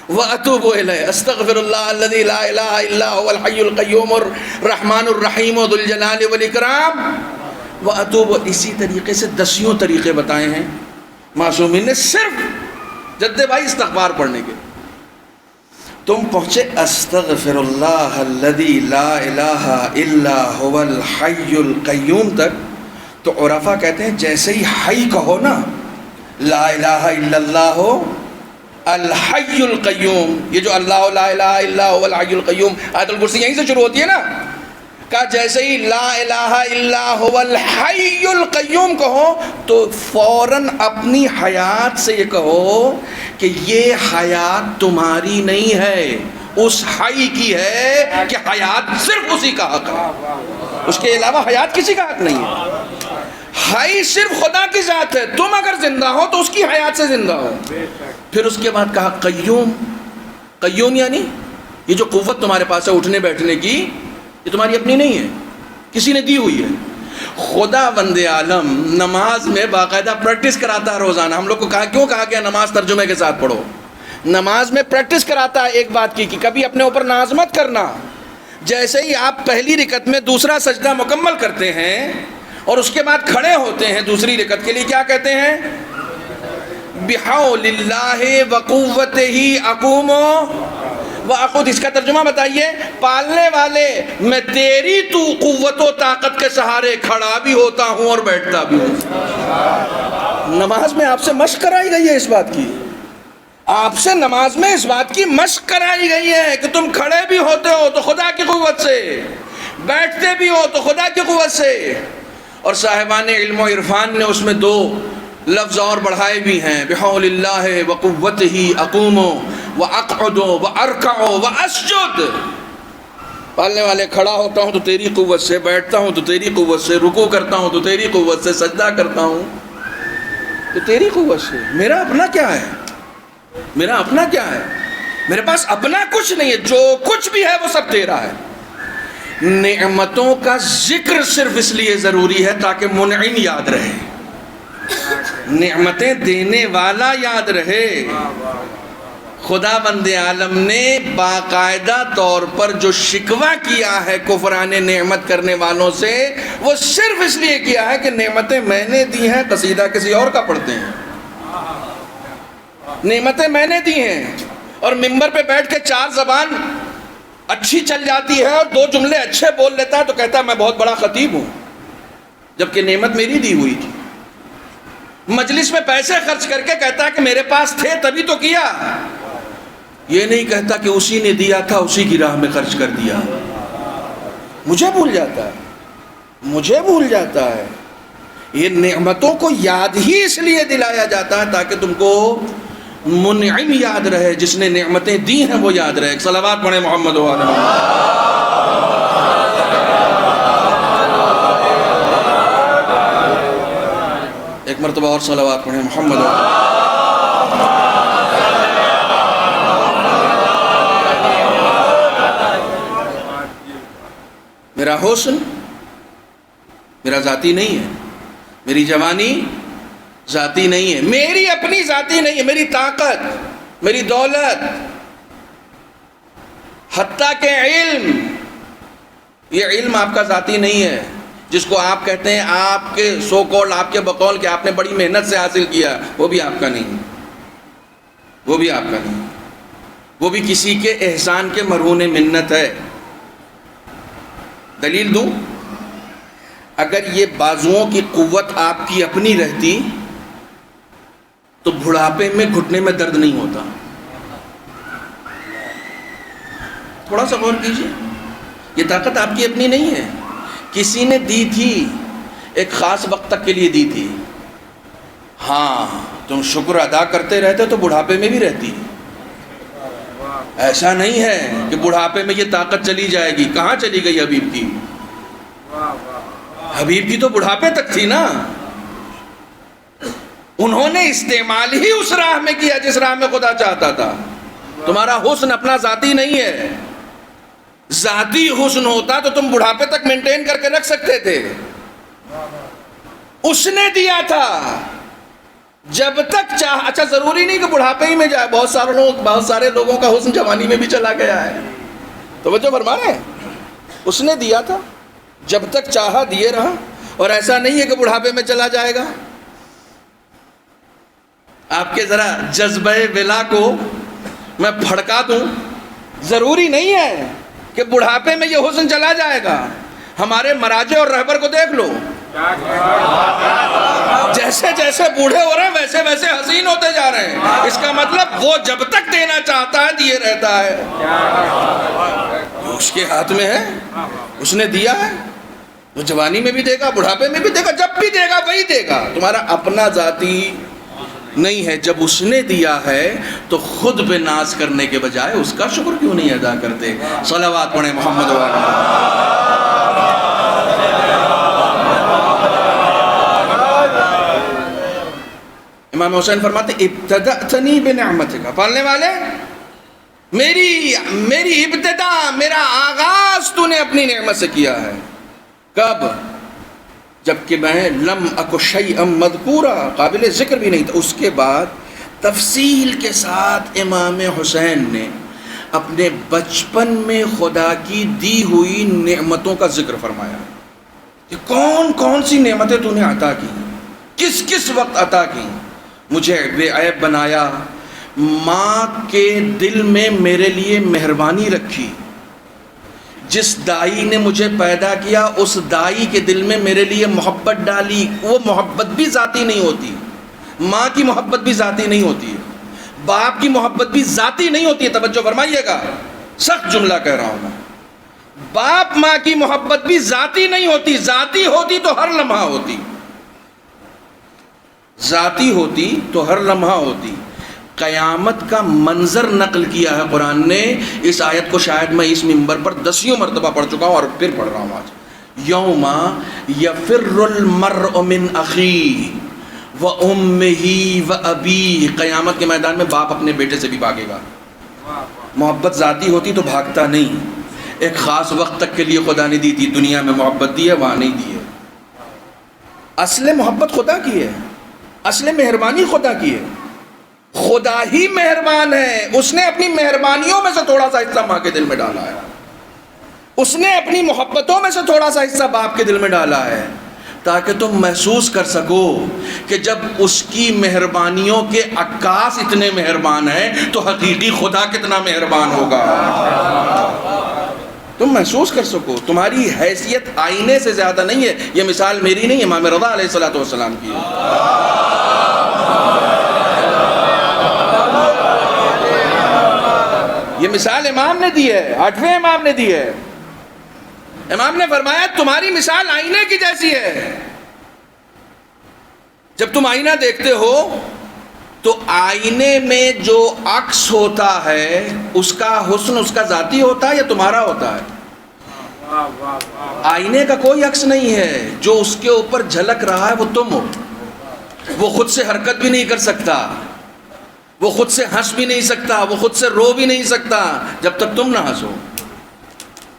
واتوب الیہ، استغفر اللہ الذی لا الہ الا هو الحی القیوم الرحمن الرحیم ذو الجلال والاکرام واتوب. اسی طریقے سے دسیوں طریقے بتائے ہیں معصومین نے صرف جدے بھائی استغفار پڑھنے کے. تم پہنچے استغفر اللہ الذی لا الہ الا هو الحی القیوم تک، تو عرفا کہتے ہیں جیسے ہی حی کہو نا، لا الہ الا اللہ ہو الحی القیوم، یہ جو اللہ لا الہ الا هو الحی القیوم آیت الکرسی یہیں سے شروع ہوتی ہے نا، کہا جیسے ہی لا الہ الا هو الحی القیوم کہو تو فوراً اپنی حیات سے یہ کہو کہ یہ حیات تمہاری نہیں ہے، اس حی کی ہے کہ حیات صرف اسی کا حق ہے، اس کے علاوہ حیات کسی کا حق نہیں ہے. حی صرف خدا کی ذات ہے، تم اگر زندہ ہو تو اس کی حیات سے زندہ ہو. پھر اس کے بعد کہا قیوم. قیوم یعنی یہ جو قوت تمہارے پاس ہے اٹھنے بیٹھنے کی، یہ تمہاری اپنی نہیں ہے، کسی نے دی ہوئی ہے. خدا بند عالم نماز میں باقاعدہ پریکٹس کراتا ہے روزانہ. ہم لوگ کو کیوں کہا گیا نماز ترجمے کے ساتھ پڑھو؟ نماز میں پریکٹس کراتا ہے ایک بات کی کہ کبھی اپنے اوپر ناز مت کرنا. جیسے ہی آپ پہلی رکعت میں دوسرا سجدہ مکمل کرتے ہیں اور اس کے بعد کھڑے ہوتے ہیں دوسری رکعت کے لیے، کیا کہتے ہیں؟ بحول اللہ وقوتہ اقوم وأقعد. اس کا ترجمہ بتائیے. پالنے والے میں تیری تو قوت و طاقت کے سہارے کھڑا بھی ہوتا ہوں اور بیٹھتا بھی ہوں. نماز میں آپ سے مشق کرائی گئی ہے اس بات کی، آپ سے نماز میں اس بات کی مشق کرائی گئی ہے کہ تم کھڑے بھی ہوتے ہو تو خدا کی قوت سے، بیٹھتے بھی ہو تو خدا کی قوت سے. اور صاحبان علم و عرفان نے اس میں دو لفظ اور بڑھائے بھی ہیں، بحول اللہ وقوتہ اقوم واقعد وارکع واسجد. پالنے والے کھڑا ہوتا ہوں تو تیری قوت سے، بیٹھتا ہوں تو تیری قوت سے، رکوع کرتا ہوں تو تیری قوت سے، سجدہ کرتا ہوں تو تیری قوت سے۔ میرا اپنا کیا ہے؟ میرا اپنا کیا ہے؟ میرے پاس اپنا کچھ نہیں ہے، جو کچھ بھی ہے وہ سب تیرا ہے۔ نعمتوں کا ذکر صرف اس لیے ضروری ہے تاکہ منعم یاد رہے، نعمتیں دینے والا یاد رہے۔ خدا بند عالم نے باقاعدہ طور پر جو شکوہ کیا ہے کفران نعمت کرنے والوں سے، وہ صرف اس لیے کیا ہے کہ نعمتیں میں نے دی ہیں، قصیدہ کسی اور کا پڑھتے ہیں۔ نعمتیں میں نے دی ہیں، اور ممبر پہ بیٹھ کے چار زبان اچھی چل جاتی ہے اور دو جملے اچھے بول لیتا ہے تو کہتا ہے میں بہت بڑا خطیب ہوں، جبکہ نعمت میری دی ہوئی تھی۔ مجلس میں پیسے خرچ کر کے کہتا ہے کہ میرے پاس تھے تبھی تو کیا، یہ نہیں کہتا کہ اسی نے دیا تھا، اسی کی راہ میں خرچ کر دیا۔ مجھے بھول جاتا ہے، مجھے بھول جاتا ہے۔ یہ نعمتوں کو یاد ہی اس لیے دلایا جاتا ہے تاکہ تم کو منعم یاد رہے، جس نے نعمتیں دی ہیں وہ یاد رہے۔ صلوات پڑھیں محمد و آل محمد۔ ایک مرتبہ اور صلوات پڑھیں محمد و آل محمد۔ میرا حسن میرا ذاتی نہیں ہے، میری جوانی ذاتی نہیں ہے، میری اپنی ذاتی نہیں ہے، میری طاقت، میری دولت، حتیٰ کہ علم، یہ علم آپ کا ذاتی نہیں ہے، جس کو آپ کہتے ہیں آپ کے سو کال، آپ کے بقول کہ آپ نے بڑی محنت سے حاصل کیا، وہ بھی آپ کا نہیں، وہ بھی آپ کا نہیں، وہ بھی کسی کے احسان کے مرہون منت ہے۔ دلیل دوں، اگر یہ بازوؤں کی قوت آپ کی اپنی رہتی تو بڑھاپے میں گھٹنے میں درد نہیں ہوتا۔ تھوڑا سا غور کیجئے، یہ طاقت آپ کی اپنی نہیں ہے، کسی نے دی تھی، ایک خاص وقت تک کے لیے دی تھی۔ ہاں تم شکر ادا کرتے رہتے تو بڑھاپے میں بھی رہتی۔ ایسا نہیں ہے کہ بڑھاپے میں یہ طاقت چلی جائے گی۔ کہاں چلی گئی حبیب کی؟ حبیب کی تو بڑھاپے تک تھی نا۔ انہوں نے استعمال ہی اس راہ میں کیا جس راہ میں خدا چاہتا تھا۔ تمہارا حسن اپنا ذاتی نہیں ہے، ذاتی حسن ہوتا تو تم بڑھاپے تک مینٹین کر کے رکھ سکتے تھے۔ اس نے دیا تھا جب تک چاہ۔ اچھا ضروری نہیں کہ بڑھاپے ہی میں جائے، بہت سارے لوگوں کا حسن جوانی میں بھی چلا گیا ہے۔ توجہ فرما رہے ہیں، اس نے دیا تھا جب تک چاہا دیے رہا، اور ایسا نہیں ہے کہ بڑھاپے میں چلا جائے گا۔ آپ کے ذرا جذبہ ولا کو میں پھڑکا دوں، ضروری نہیں ہے کہ بڑھاپے میں یہ حسن چلا جائے گا۔ ہمارے مراجع اور رہبر کو دیکھ لو، جیسے جیسے بوڑھے ہو رہے ہیں ویسے ویسے حسین ہوتے جا رہے ہیں۔ اس کا مطلب وہ جب تک دینا چاہتا ہے دیے رہتا ہے، اس کے ہاتھ میں ہے، اس نے دیا ہے، وہ جوانی میں بھی دے گا، بڑھاپے میں بھی دے گا، جب بھی دے گا وہی دے گا۔ تمہارا اپنا ذاتی نہیں ہے۔ جب اس نے دیا ہے تو خود پہ ناز کرنے کے بجائے اس کا شکر کیوں نہیں ادا کرتے؟ صلوات پڑھیں محمد و آل محمد۔ امام حسین فرماتے ابتدأتنی بنعمتک، پالنے والے میری ابتدا، میرا آغاز تو نے اپنی نعمت سے کیا ہے۔ کب؟ جبکہ میں لم اکو شیئا مذکورا، قابل ذکر بھی نہیں تھا۔ اس کے بعد تفصیل کے ساتھ امام حسین نے اپنے بچپن میں خدا کی دی ہوئی نعمتوں کا ذکر فرمایا کہ کون کون سی نعمتیں تو نے عطا کی، کس کس وقت عطا کی۔ مجھے بے عیب بنایا، ماں کے دل میں میرے لیے مہربانی رکھی، جس دائی نے مجھے پیدا کیا اس دائی کے دل میں میرے لیے محبت ڈالی۔ وہ محبت بھی ذاتی نہیں ہوتی، ماں کی محبت بھی ذاتی نہیں ہوتی ہے، باپ کی محبت بھی ذاتی نہیں ہوتی ہے۔ توجہ فرمائیے گا، سخت جملہ کہہ رہا ہوں میں۔ باپ ماں کی محبت بھی ذاتی نہیں ہوتی، ذاتی ہوتی تو ہر لمحہ ہوتی، ذاتی ہوتی تو ہر لمحہ ہوتی۔ قیامت کا منظر نقل کیا ہے قرآن نے. اس آیت کو شاید میں اس منبر پر 10 مرتبہ پڑھ چکا ہوں اور پھر پڑھ رہا ہوں آج. یوم یفر المرء من اخیہ وامہ وابیہ. قیامت کے میدان میں باپ اپنے بیٹے سے بھی بھاگے گا. محبت ذاتی ہوتی تو بھاگتا نہیں. ایک خاص وقت تک کے لیے خدا نے دی تھی, دنیا میں محبت دی ہے, وہاں نہیں دی ہے. اصل محبت خدا کی ہے, اصل مہربانی خدا کی ہے. خدا ہی مہربان ہے. اس نے اپنی مہربانیوں میں سے تھوڑا سا حصہ ماں کے دل میں ڈالا ہے. اس نے اپنی محبتوں میں سے تھوڑا سا حصہ باپ کے دل میں ڈالا ہے تاکہ تم محسوس کر سکو کہ جب اس کی مہربانیوں کے عکاس اتنے مہربان ہیں تو حقیقی خدا کتنا مہربان ہوگا. تم محسوس کر سکو. تمہاری حیثیت آئینے سے زیادہ نہیں ہے. یہ مثال میری نہیں, امام رضا علیہ السلام کی ہے. یہ مثال امام نے دی ہے, 8ویں امام نے دی ہے. امام نے فرمایا تمہاری مثال آئینے کی جیسی ہے. جب تم آئینہ دیکھتے ہو تو آئینے میں جو عکس ہوتا ہے اس کا حسن اس کا ذاتی ہوتا ہے یا تمہارا ہوتا ہے؟ آئینے کا کوئی عکس نہیں ہے. جو اس کے اوپر جھلک رہا ہے وہ تم ہو. وہ خود سے حرکت بھی نہیں کر سکتا, وہ خود سے ہنس بھی نہیں سکتا, وہ خود سے رو بھی نہیں سکتا جب تک تم نہ ہنسو.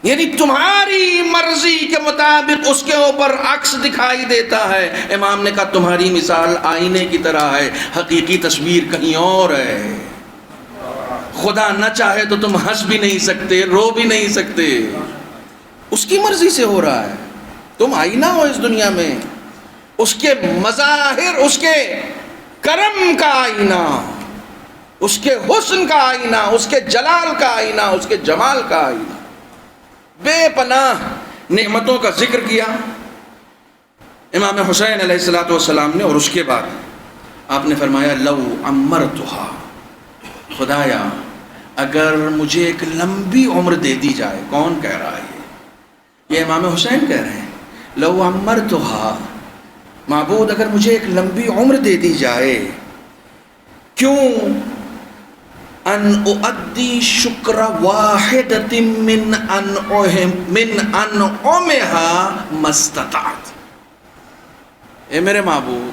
یعنی تمہاری مرضی کے مطابق اس کے اوپر عکس دکھائی دیتا ہے. امام نے کہا تمہاری مثال آئینے کی طرح ہے, حقیقی تصویر کہیں اور ہے. خدا نہ چاہے تو تم ہنس بھی نہیں سکتے, رو بھی نہیں سکتے. اس کی مرضی سے ہو رہا ہے. تم آئینہ ہو اس دنیا میں, اس کے مظاہر, اس کے کرم کا آئینہ, اس کے حسن کا آئینہ, اس کے جلال کا آئینہ, اس کے جمال کا آئینہ. بے پناہ نعمتوں کا ذکر کیا امام حسین علیہ السلام نے, اور اس کے بعد آپ نے فرمایا لو عمرتھا, خدایا اگر مجھے ایک لمبی عمر دے دی جائے. کون کہہ رہا ہے یہ امام حسین کہہ رہے ہیں. لو عمرتھا, معبود اگر مجھے ایک لمبی عمر دے دی جائے, کیوں ان اؤدی شکر واحدۃ من انعمها ما استطعت. اے میرے معبود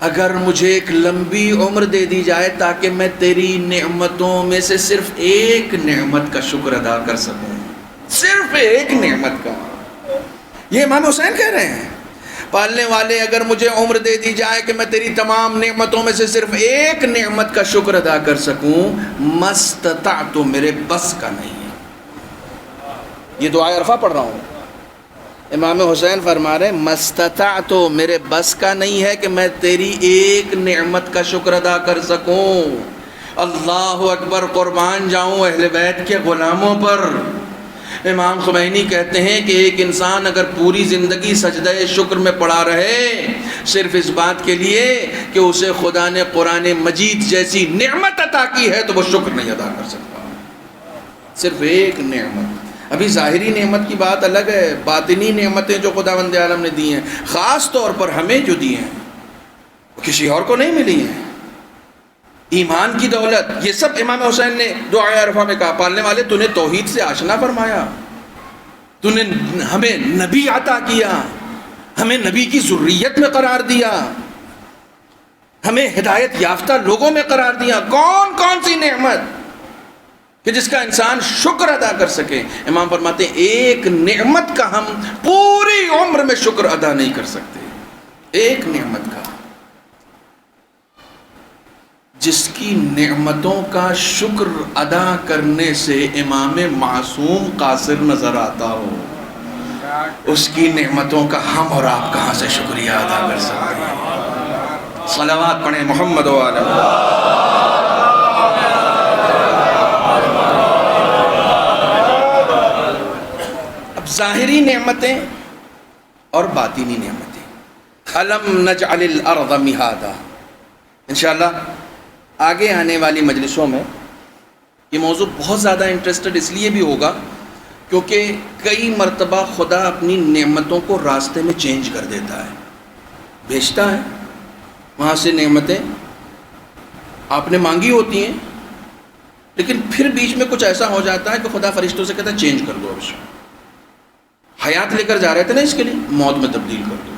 اگر مجھے ایک لمبی عمر دے دی جائے تاکہ میں تیری نعمتوں میں سے صرف ایک نعمت کا شکر ادا کر سکوں, صرف ایک نعمت کا. یہ امام حسین کہہ رہے ہیں پالنے والے اگر مجھے عمر دے دی جائے کہ میں تیری تمام نعمتوں میں سے صرف ایک نعمت کا شکر ادا کر سکوں, مستطعت, میرے بس کا نہیں ہے. یہ دعائے عرفہ پڑھ رہا ہوں. امام حسین فرما رہے ہیں مستطعت, میرے بس کا نہیں ہے کہ میں تیری ایک نعمت کا شکر ادا کر سکوں. اللہ اکبر, قربان جاؤں اہل بیت کے غلاموں پر. امام خمینی کہتے ہیں کہ ایک انسان اگر پوری زندگی سجدہ شکر میں پڑا رہے صرف اس بات کے لیے کہ اسے خدا نے قرآن مجید جیسی نعمت عطا کی ہے تو وہ شکر نہیں ادا کر سکتا. صرف ایک نعمت. ابھی ظاہری نعمت کی بات الگ ہے, باطنی نعمتیں جو خداوند عالم نے دی ہیں, خاص طور پر ہمیں جو دی ہیں وہ کسی اور کو نہیں ملی ہیں. ایمان کی دولت, یہ سب امام حسین نے دعائے عرفہ میں کہا پالنے والے تو نے توحید سے آشنا فرمایا, تو نے ہمیں نبی عطا کیا, ہمیں نبی کی ذریت میں قرار دیا, ہمیں ہدایت یافتہ لوگوں میں قرار دیا. کون کون سی نعمت کہ جس کا انسان شکر ادا کر سکے. امام فرماتے ہیں ایک نعمت کا ہم پوری عمر میں شکر ادا نہیں کر سکتے. ایک نعمت کا, جس کی نعمتوں کا شکر ادا کرنے سے امام معصوم قاصر نظر آتا ہو, اس کی نعمتوں کا ہم اور آپ کہاں سے شکریہ ادا کر سکتے ہیں. صلوات پڑھیں محمد و آلہ. اب ظاہری نعمتیں اور باطنی نعمتیں. الم نجعل الارض مہادا. انشاءاللہ آگے آنے والی مجلسوں میں یہ موضوع بہت زیادہ انٹرسٹڈ اس لیے بھی ہوگا کیونکہ کئی مرتبہ خدا اپنی نعمتوں کو راستے میں چینج کر دیتا ہے, بھیجتا ہے وہاں سے نعمتیں آپ نے مانگی ہوتی ہیں، لیکن پھر بیچ میں کچھ ایسا ہو جاتا ہے کہ خدا فرشتوں سے کہتا ہے چینج کر دو، اب اس کو حیات لے کر جا رہے تھے نا، اس کے لیے موت میں تبدیل کر دو،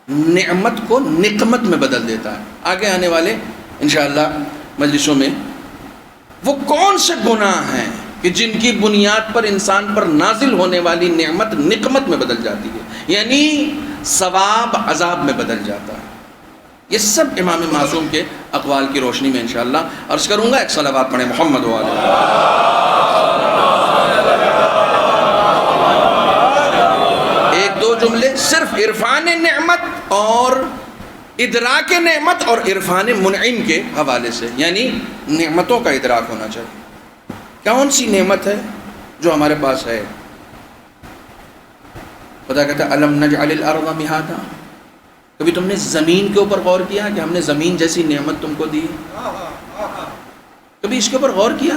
نعمت کو نقمت میں بدل دیتا ہے۔ آگے آنے والے انشاءاللہ مجلسوں میں وہ کون سے گناہ ہیں کہ جن کی بنیاد پر انسان پر نازل ہونے والی نعمت نقمت میں بدل جاتی ہے، یعنی ثواب عذاب میں بدل جاتا ہے۔ یہ سب امام معصوم کے اقوال کی روشنی میں انشاءاللہ عرض کروں گا۔ ایک صلوات پڑھیں محمد وعلیہ۔ ایک دو جملے صرف عرفان نعمت اور ادراک نعمت اور عرفان منعم کے حوالے سے، یعنی نعمتوں کا ادراک ہونا چاہیے۔ کون سی نعمت ہے جو ہمارے پاس ہے؟ خدا کہتا ہے الم نجعل الارض مہادا۔ کبھی تم نے زمین کے اوپر غور کیا کہ ہم نے زمین جیسی نعمت تم کو دی؟ کبھی اس کے اوپر غور کیا؟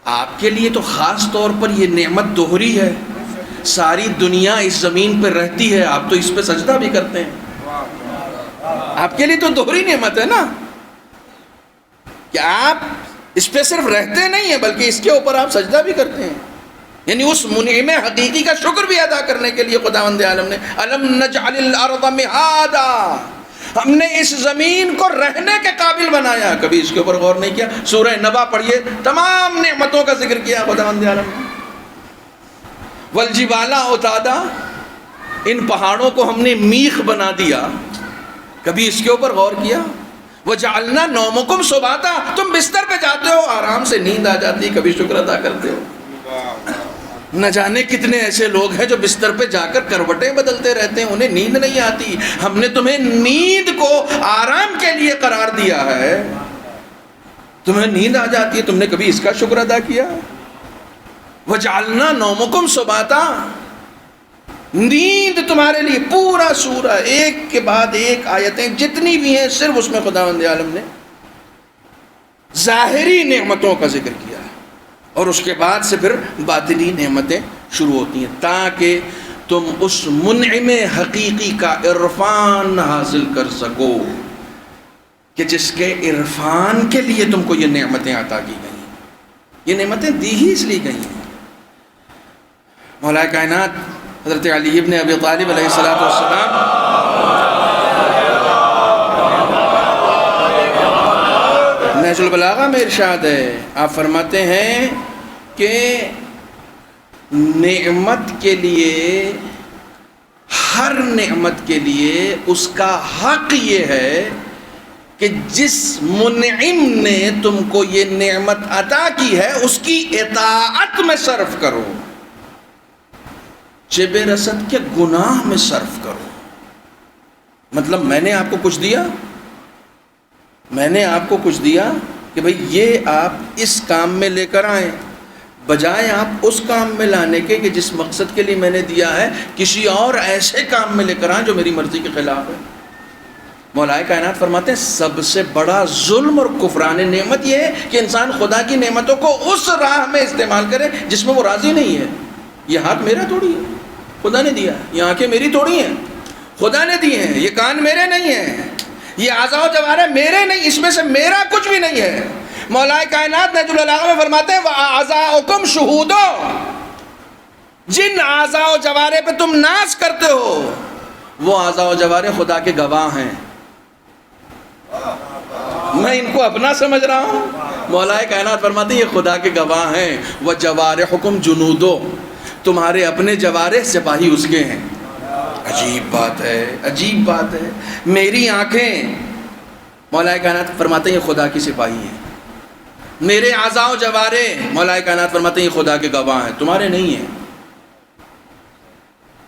آپ کے لیے تو خاص طور پر یہ نعمت دوہری ہے، ساری دنیا اس زمین پہ رہتی ہے، آپ تو اس پہ سجدہ بھی کرتے ہیں، آپ کے لیے تو دوہری نعمت ہے نا، کہ آپ اس پہ صرف رہتے نہیں ہیں بلکہ اس کے اوپر آپ سجدہ بھی کرتے ہیں، یعنی اس منعم حقیقی کا شکر بھی ادا کرنے کے لیے خداوند عالم نے الم نجعل الارض مہادا، ہم نے اس زمین کو رہنے کے قابل بنایا۔ کبھی اس کے اوپر غور نہیں کیا؟ سورہ نبا پڑھیے، تمام نعمتوں کا ذکر کیا خداوند عالم نے۔ والجبال اوتادا، ان پہاڑوں کو ہم نے میخ بنا دیا، کبھی اس کے اوپر غور کیا؟ وجعلنا نومکم سباتا، تم بستر پہ جاتے ہو آرام سے نیند آ جاتی، کبھی شکر ادا کرتے ہو؟ نہ جانے کتنے ایسے لوگ ہیں جو بستر پہ جا کر کروٹیں بدلتے رہتے ہیں، انہیں نیند نہیں آتی۔ ہم نے تمہیں نیند کو آرام کے لیے قرار دیا ہے، تمہیں نیند آ جاتی ہے، تم نے کبھی اس کا شکر ادا کیا؟ وجعلنا نومکم سباتا، نیند تمہارے لیے، پورا سورہ ایک کے بعد ایک آیتیں جتنی بھی ہیں صرف اس میں خداوند عالم نے ظاہری نعمتوں کا ذکر کیا ہے، اور اس کے بعد سے پھر باطنی نعمتیں شروع ہوتی ہیں، تاکہ تم اس منعم حقیقی کا عرفان حاصل کر سکو کہ جس کے عرفان کے لیے تم کو یہ نعمتیں عطا کی گئی۔ یہ نعمتیں دی ہی اس لیے گئی ہیں۔ مولا کائنات حضرت علی ابن ابی طالب علیہ السلام نہج البلاغہ میں ارشاد ہے، آپ فرماتے ہیں کہ نعمت کے لیے، ہر نعمت کے لیے اس کا حق یہ ہے کہ جس منعم نے تم کو یہ نعمت عطا کی ہے اس کی اطاعت میں صرف کرو، جیب رسد کے گناہ میں صرف کرو۔ مطلب میں نے آپ کو کچھ دیا، میں نے آپ کو کچھ دیا کہ بھئی یہ آپ اس کام میں لے کر آئیں، بجائے آپ اس کام میں لانے کے کہ جس مقصد کے لیے میں نے دیا ہے کسی اور ایسے کام میں لے کر آئیں جو میری مرضی کے خلاف ہے۔ مولا کائنات فرماتے ہیں سب سے بڑا ظلم اور کفران نعمت یہ ہے کہ انسان خدا کی نعمتوں کو اس راہ میں استعمال کرے جس میں وہ راضی نہیں ہے۔ یہ ہاتھ میرا تھوڑی ہے، خدا نے دیا، یہ آنکھیں میری تھوڑی ہیں، خدا نے دی ہیں، یہ کان میرے نہیں ہیں، یہ اعضاء و جوارح میرے نہیں، اس میں سے میرا کچھ بھی نہیں ہے۔ مولا کائنات نہج البلاغہ میں فرماتے ہیں وَأَعْضَاؤُكُمْ شُهُودٌ، جن اعضاء و جوارح پہ تم ناز کرتے ہو وہ اعضاء و جوارح خدا کے گواہ ہیں۔ میں ان کو اپنا سمجھ رہا ہوں، مولا کائنات فرماتے ہیں یہ خدا کے گواہ ہیں۔ وَجَوَارِحُكُمْ جُنُودٌ، تمہارے اپنے جوارح سپاہی اس کے ہیں۔ عجیب بات ہے، عجیب بات ہے۔ میری آنکھیں، مولا کائنات فرماتے ہیں یہ خدا کی سپاہی ہیں۔ میرے اعضاء و جوارح، مولا کائنات فرماتے ہیں یہ خدا کے گواہ ہیں، تمہارے نہیں ہیں۔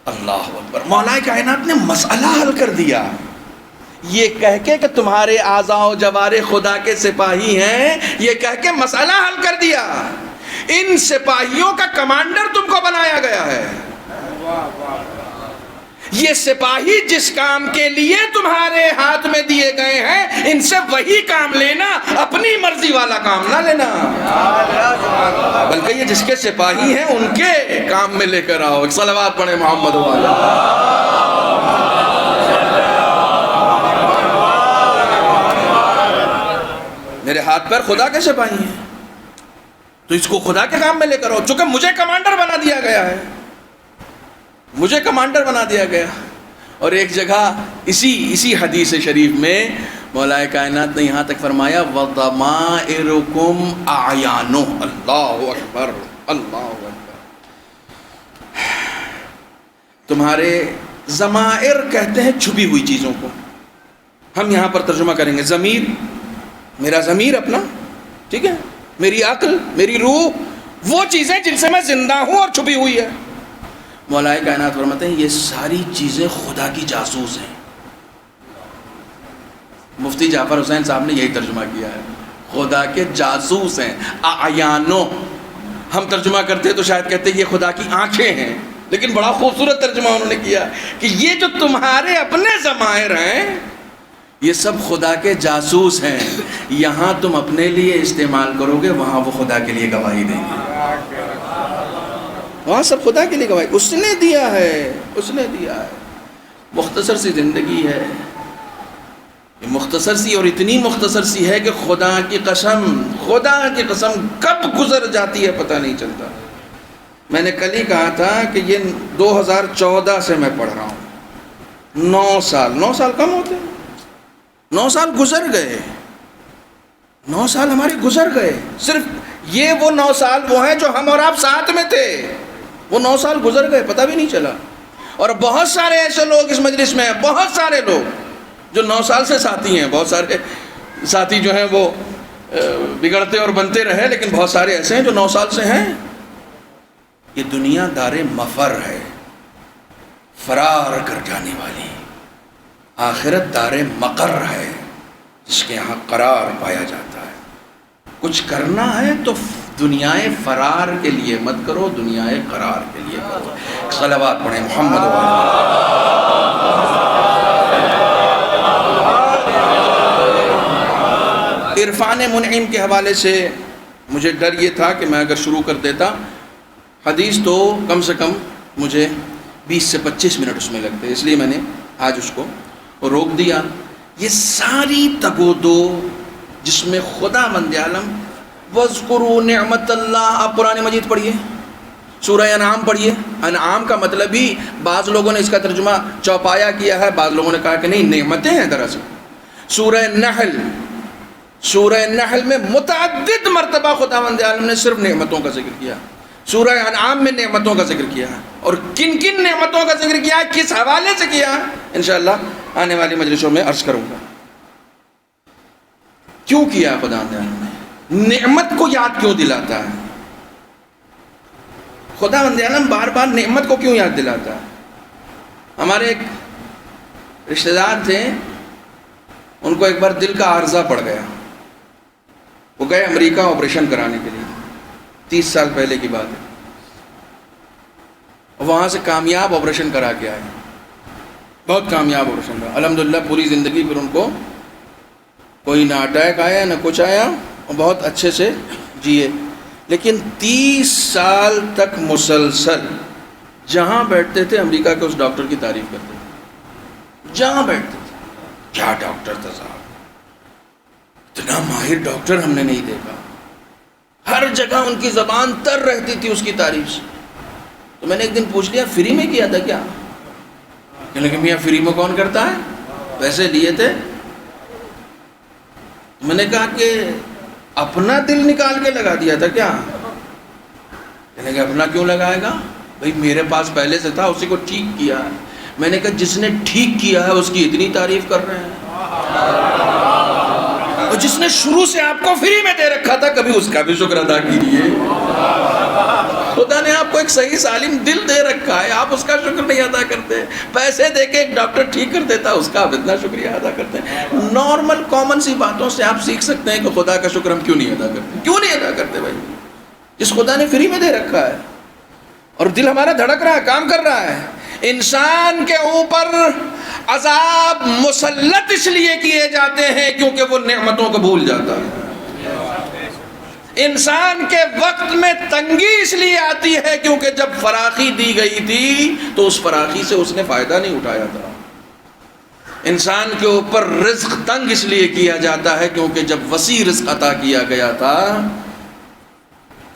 اللہ اکبر، مولا کائنات نے مسئلہ حل کر دیا، یہ کہہ کے کہ تمہارے اعضاء و جوارح خدا کے سپاہی ہیں، یہ کہہ کے مسئلہ حل کر دیا۔ ان سپاہیوں کا کمانڈر تم کو بنایا گیا ہے۔ یہ سپاہی جس کام کے لیے تمہارے ہاتھ میں دیے گئے ہیں ان سے وہی کام لینا، اپنی مرضی والا کام نہ لینا، بلکہ یہ جس کے سپاہی ہیں ان کے کام میں لے کر آؤ۔ صلوات پڑھیں محمد والا۔ میرے ہاتھ پیر خدا کے سپاہی ہیں، تو اس کو خدا کے کام میں لے کر آؤ، چونکہ مجھے کمانڈر بنا دیا گیا ہے، مجھے کمانڈر بنا دیا گیا۔ اور ایک جگہ اسی حدیث شریف میں مولا کائنات نے یہاں تک فرمایا وَضَمَائِرُكُمْ أَعْيَانُهُ، اللہ اکبر اللہ اکبر۔ تمہارے ضمائر کہتے ہیں چھپی ہوئی چیزوں کو، ہم یہاں پر ترجمہ کریں گے ضمیر، میرا ضمیر اپنا، ٹھیک ہے، میری عقل، میری روح، وہ چیزیں جن سے میں زندہ ہوں اور چھپی ہوئی ہے۔ مولا کائنات فرماتے ہیں یہ ساری چیزیں خدا کی جاسوس ہیں۔ مفتی جعفر حسین صاحب نے یہی ترجمہ کیا ہے، خدا کے جاسوس ہیں، اعیانو۔ ہم ترجمہ کرتے تو شاید کہتے یہ خدا کی آنکھیں ہیں، لیکن بڑا خوبصورت ترجمہ انہوں نے کیا کہ یہ جو تمہارے اپنے ضمائر ہیں یہ سب خدا کے جاسوس ہیں، یہاں تم اپنے لیے استعمال کرو گے، وہاں وہ خدا کے لیے گواہی دیں گے، وہاں سب خدا کے لیے گواہی۔ اس نے دیا ہے، اس نے دیا ہے۔ مختصر سی زندگی ہے، مختصر سی، اور اتنی مختصر سی ہے کہ خدا کی قسم کب گزر جاتی ہے پتہ نہیں چلتا۔ میں نے کل ہی کہا تھا کہ یہ 2014 سے میں پڑھ رہا ہوں، 9 سال کم ہوتے ہیں، 9 سال گزر گئے، 9 سال ہمارے گزر گئے۔ صرف یہ وہ 9 سال وہ ہیں جو ہم اور آپ ساتھ میں تھے، وہ 9 سال گزر گئے، پتہ بھی نہیں چلا۔ اور بہت سارے ایسے لوگ اس مجلس میں ہیں، بہت سارے لوگ جو 9 سال سے ساتھی ہیں، بہت سارے ساتھی جو ہیں وہ بگڑتے اور بنتے رہے، لیکن بہت سارے ایسے ہیں جو 9 سال سے ہیں۔ یہ دنیا دار مفر ہے، فرار کر جانے والی، آخرت دار مقر ہے، جس کے یہاں قرار پایا جاتا ہے۔ کچھ کرنا ہے تو دنیا فرار کے لیے مت کرو، دنیا قرار کے لیے کرو۔ صلوات پڑھیں محمد عرفان منعم کے حوالے سے مجھے ڈر یہ تھا کہ میں اگر شروع کر دیتا حدیث تو کم سے کم مجھے 20 سے 25 منٹ اس میں لگتے، اس لیے میں نے آج اس کو روک دیا۔ یہ ساری تگودو جس میں خدا مند عالم وَاذْكُرُوا نِعْمَتَ اللَّهِ، آپ قرآن مجید پڑھیے، سورہ انعام پڑھیے۔ انعام کا مطلب ہی بعض لوگوں نے اس کا ترجمہ چوپایا کیا ہے، بعض لوگوں نے کہا کہ نہیں نعمتیں ہیں دراصل۔ سورہ نحل میں متعدد مرتبہ خداوند عالم نے صرف نعمتوں کا ذکر کیا، سورہ انعام میں نعمتوں کا ذکر کیا، اور کن کن نعمتوں کا ذکر کیا، کس حوالے سے کیا، انشاءاللہ آنے والی مجلسوں میں عرض کروں گا۔ کیوں کیا خداوند عالم نے؟ نعمت کو یاد کیوں دلاتا ہے خداوند عالم؟ بار بار نعمت کو کیوں یاد دلاتا ہے؟ ہمارے ایک رشتہ دار تھے، ان کو ایک بار دل کا عارضہ پڑ گیا، وہ گئے امریکہ آپریشن کرانے کے لیے، 30 سال پہلے کی بات ہے، وہاں سے کامیاب آپریشن کرا کے آئے، بہت کامیاب آپریشن کرا، الحمدللہ پوری زندگی پھر ان کو کوئی نہ اٹیک آیا نہ کچھ آیا، اور بہت اچھے سے جیے۔ لیکن 30 سال تک مسلسل جہاں بیٹھتے تھے امریکہ کے اس ڈاکٹر کی تعریف کرتے تھے، جہاں بیٹھتے تھے، کیا ڈاکٹر تھا صاحب، اتنا ماہر ڈاکٹر ہم نے نہیں دیکھا، ہر جگہ ان کی زبان تر رہتی تھی اس کی تعریف سے۔ تو میں نے ایک دن پوچھ لیا فری میں کیا تھا کیا؟ کہنے لگے میاں فری میں کون کرتا ہے، پیسے لیے تھے۔ میں نے کہا کہ اپنا دل نکال کے لگا دیا تھا کیا؟ کہنے لگے اپنا کیوں لگائے گا بھائی، میرے پاس پہلے سے تھا، اسی کو ٹھیک کیا ہے۔ میں نے کہا جس نے ٹھیک کیا ہے اس کی اتنی تعریف کر رہے ہیں، اور جس نے شروع سے آپ کو فری میں دے رکھا تھا کبھی اس کا بھی شکر ادا کیجیے۔ خدا نے آپ کو ایک صحیح سالم دل دے رکھا ہے، آپ اس کا شکر نہیں ادا کرتے۔ پیسے دے کے ایک ڈاکٹر ٹھیک کر دیتا، اس کا آپ اتنا شکریہ ادا کرتے ہیں۔ نارمل کامن سی باتوں سے آپ سیکھ سکتے ہیں کہ خدا کا شکر ہم کیوں نہیں ادا کرتے، کیوں نہیں ادا کرتے بھائی، جس خدا نے فری میں دے رکھا ہے، اور دل ہمارا دھڑک رہا ہے، کام کر رہا ہے۔ انسان کے اوپر عذاب مسلط اس لیے کیے جاتے ہیں کیونکہ وہ نعمتوں کو بھول جاتا ہے۔ انسان کے وقت میں تنگی اس لیے آتی ہے کیونکہ جب فراخی دی گئی تھی تو اس فراخی سے اس نے فائدہ نہیں اٹھایا تھا۔ انسان کے اوپر رزق تنگ اس لیے کیا جاتا ہے کیونکہ جب وسیع رزق عطا کیا گیا تھا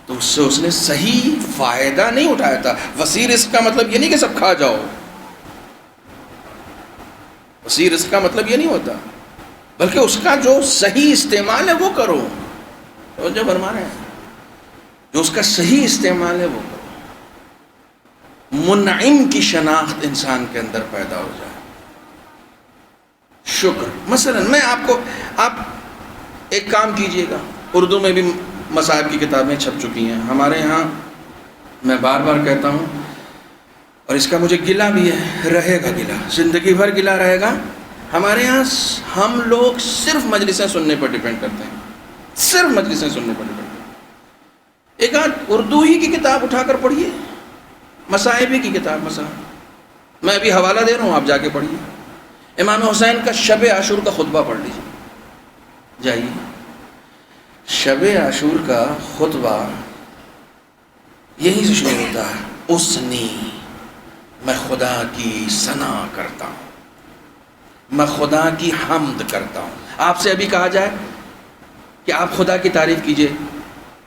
تو اس سے اس نے صحیح فائدہ نہیں اٹھایا تھا۔ وسیع رزق کا مطلب یہ نہیں کہ سب کھا جاؤ، وسیع رزق کا مطلب یہ نہیں ہوتا، بلکہ اس کا جو صحیح استعمال ہے وہ کرو۔ اور جو فرما رہے ہیں جو اس کا صحیح استعمال ہے وہ کرو، منعم کی شناخت انسان کے اندر پیدا ہو جائے۔ شکر مثلا میں آپ ایک کام کیجئے گا، اردو میں بھی مصائب کی کتابیں چھپ چکی ہیں ہمارے ہاں، میں بار بار کہتا ہوں اور اس کا مجھے گلہ بھی ہے، رہے گا گلہ، زندگی بھر گلہ رہے گا۔ ہمارے ہاں ہم لوگ صرف مجلسیں سننے پر ڈیپینڈ کرتے ہیں، صرف مجلسیں سننے پر ڈیپینڈ کرتے ہیں۔ ایک آدھ اردو ہی کی کتاب اٹھا کر پڑھیے، مصائب کی کتاب مصائب، میں ابھی حوالہ دے رہا ہوں، آپ جا کے پڑھیے۔ امام حسین کا شب عاشور کا خطبہ پڑھ لیجیے، جائیے۔ شب عاشور کا خطبہ یہی سے شروع ہوتا ہے، اسنی، میں خدا کی ثنا کرتا ہوں، میں خدا کی حمد کرتا ہوں۔ آپ سے ابھی کہا جائے کہ آپ خدا کی تعریف کیجئے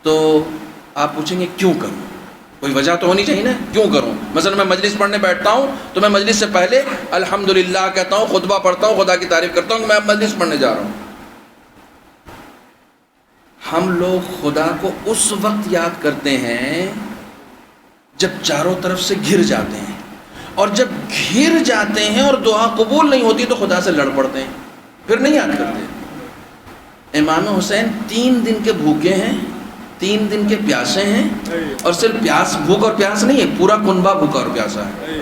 تو آپ پوچھیں گے کیوں کروں؟ کوئی وجہ تو ہونی چاہیے نا، کیوں کروں؟ مثلا میں مجلس پڑھنے بیٹھتا ہوں تو میں مجلس سے پہلے الحمدللہ کہتا ہوں، خطبہ پڑھتا ہوں، خدا کی تعریف کرتا ہوں کہ میں اب مجلس پڑھنے جا رہا ہوں۔ ہم لوگ خدا کو اس وقت یاد کرتے ہیں جب چاروں طرف سے گھر جاتے ہیں، اور جب گھر جاتے ہیں اور دعا قبول نہیں ہوتی تو خدا سے لڑ پڑتے ہیں، پھر نہیں یاد کرتے۔ امام حسین 3 دن کے بھوکے ہیں، 3 دن کے پیاسے ہیں، اور صرف بھوک اور پیاس نہیں ہے، پورا کنبہ بھوکا اور پیاسا ہے۔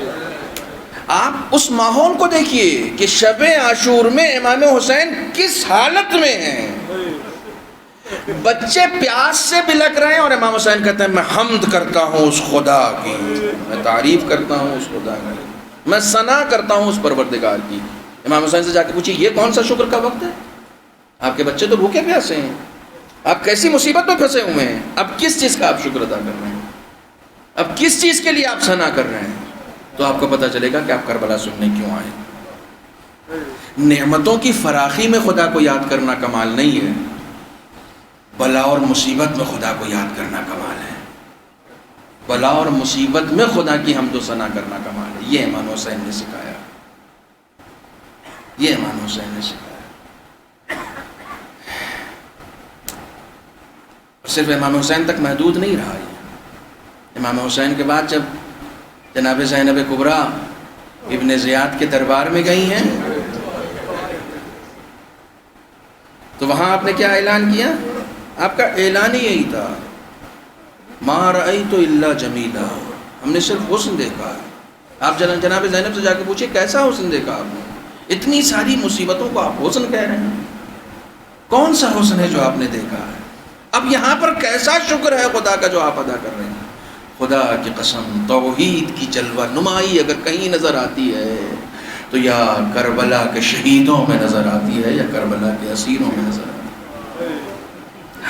آپ اس ماحول کو دیکھیے کہ شب عاشور میں امام حسین کس حالت میں ہیں۔ بچے پیاس سے بلک رہے ہیں اور امام حسین کہتے ہیں میں حمد کرتا ہوں اس خدا کی، میں تعریف کرتا ہوں اس خدا کی، میں ثنا کرتا ہوں اس پروردگار کی۔ امام حسین سے جا کے پوچھیے یہ کون سا شکر کا وقت ہے؟ آپ کے بچے تو بھوکے پیاسے ہیں، آپ کیسی مصیبت میں پھنسے ہوئے ہیں، اب کس چیز کا آپ شکر ادا کر رہے ہیں؟ اب کس چیز کے لیے آپ ثنا کر رہے ہیں؟ تو آپ کو پتہ چلے گا کہ آپ کربلا سننے کیوں آئے۔ نعمتوں کی فراخی میں خدا کو یاد کرنا کمال نہیں ہے، بلا اور مصیبت میں خدا کو یاد کرنا کمال ہے۔ بلا اور مصیبت میں خدا کی حمد و ثنا کرنا کمال ہے۔ یہ امام حسین نے سکھایا، یہ امام حسین نے سکھایا۔ صرف امام حسین تک محدود نہیں رہا یہ۔ امام حسین کے بعد جب جناب زینب کبریٰ ابن زیاد کے دربار میں گئی ہیں تو وہاں آپ نے کیا اعلان کیا؟ آپ کا اعلان ہی یہی تھا، ما رأیت الا جمیلا، ہم نے صرف حسن دیکھا ہے۔ آپ جناب زینب سے جا کے پوچھیں کیسا حسن دیکھا آپ نے؟ اتنی ساری مصیبتوں کو آپ حسن کہہ رہے ہیں، کون سا حسن ہے جو آپ نے دیکھا ہے؟ اب یہاں پر کیسا شکر ہے خدا کا جو آپ ادا کر رہے ہیں؟ خدا کی قسم توحید کی جلوہ نمائی اگر کہیں نظر آتی ہے تو یا کربلا کے شہیدوں میں نظر آتی ہے یا کربلا کے اسیروں میں نظر آتی ہے۔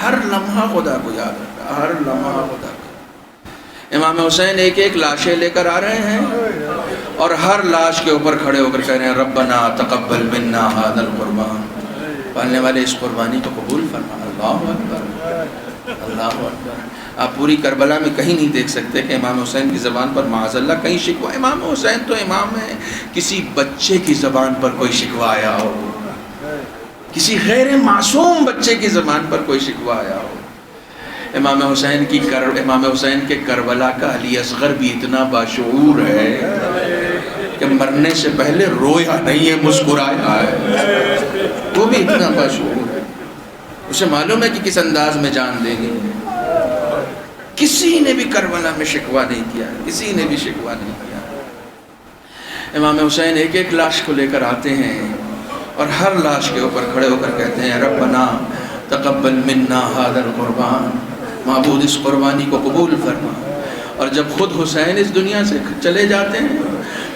ہر لمحہ خدا کو یاد رکھا، ہر لمحہ خدا کو۔ امام حسین ایک ایک لاشیں لے کر آ رہے ہیں اور ہر لاش کے اوپر کھڑے ہو کر کہہ رہے ہیں ربنا تقبل منا ھذا القربان، پالنے والے اس قربانی کو قبول فرما۔ اللہ اکبر، اللہ اکبر۔ آپ پوری کربلا میں کہیں نہیں دیکھ سکتے کہ امام حسین کی زبان پر معاذ اللہ کہیں شکوہ۔ امام حسین تو امام ہے، کسی بچے کی زبان پر کوئی شکوہ آیا ہو، کسی غیر معصوم بچے کی زبان پر کوئی شکوہ آیا ہو۔ امام حسین کے کربلا کا علی اصغر بھی اتنا باشعور ہے کہ مرنے سے پہلے رویا نہیں ہے، مسکرایا ہے، وہ بھی اتنا باشعور ہے۔ اسے معلوم ہے کہ کس انداز میں جان دیں گے۔ کسی نے بھی کربلا میں شکوہ نہیں کیا، کسی نے بھی شکوہ نہیں کیا۔ امام حسین ایک ایک لاش کو لے کر آتے ہیں اور ہر لاش کے اوپر کھڑے ہو کر کہتے ہیں ربنا تقبل منا ھذا القربان، معبود اس قربانی کو قبول فرما۔ اور جب خود حسین اس دنیا سے چلے جاتے ہیں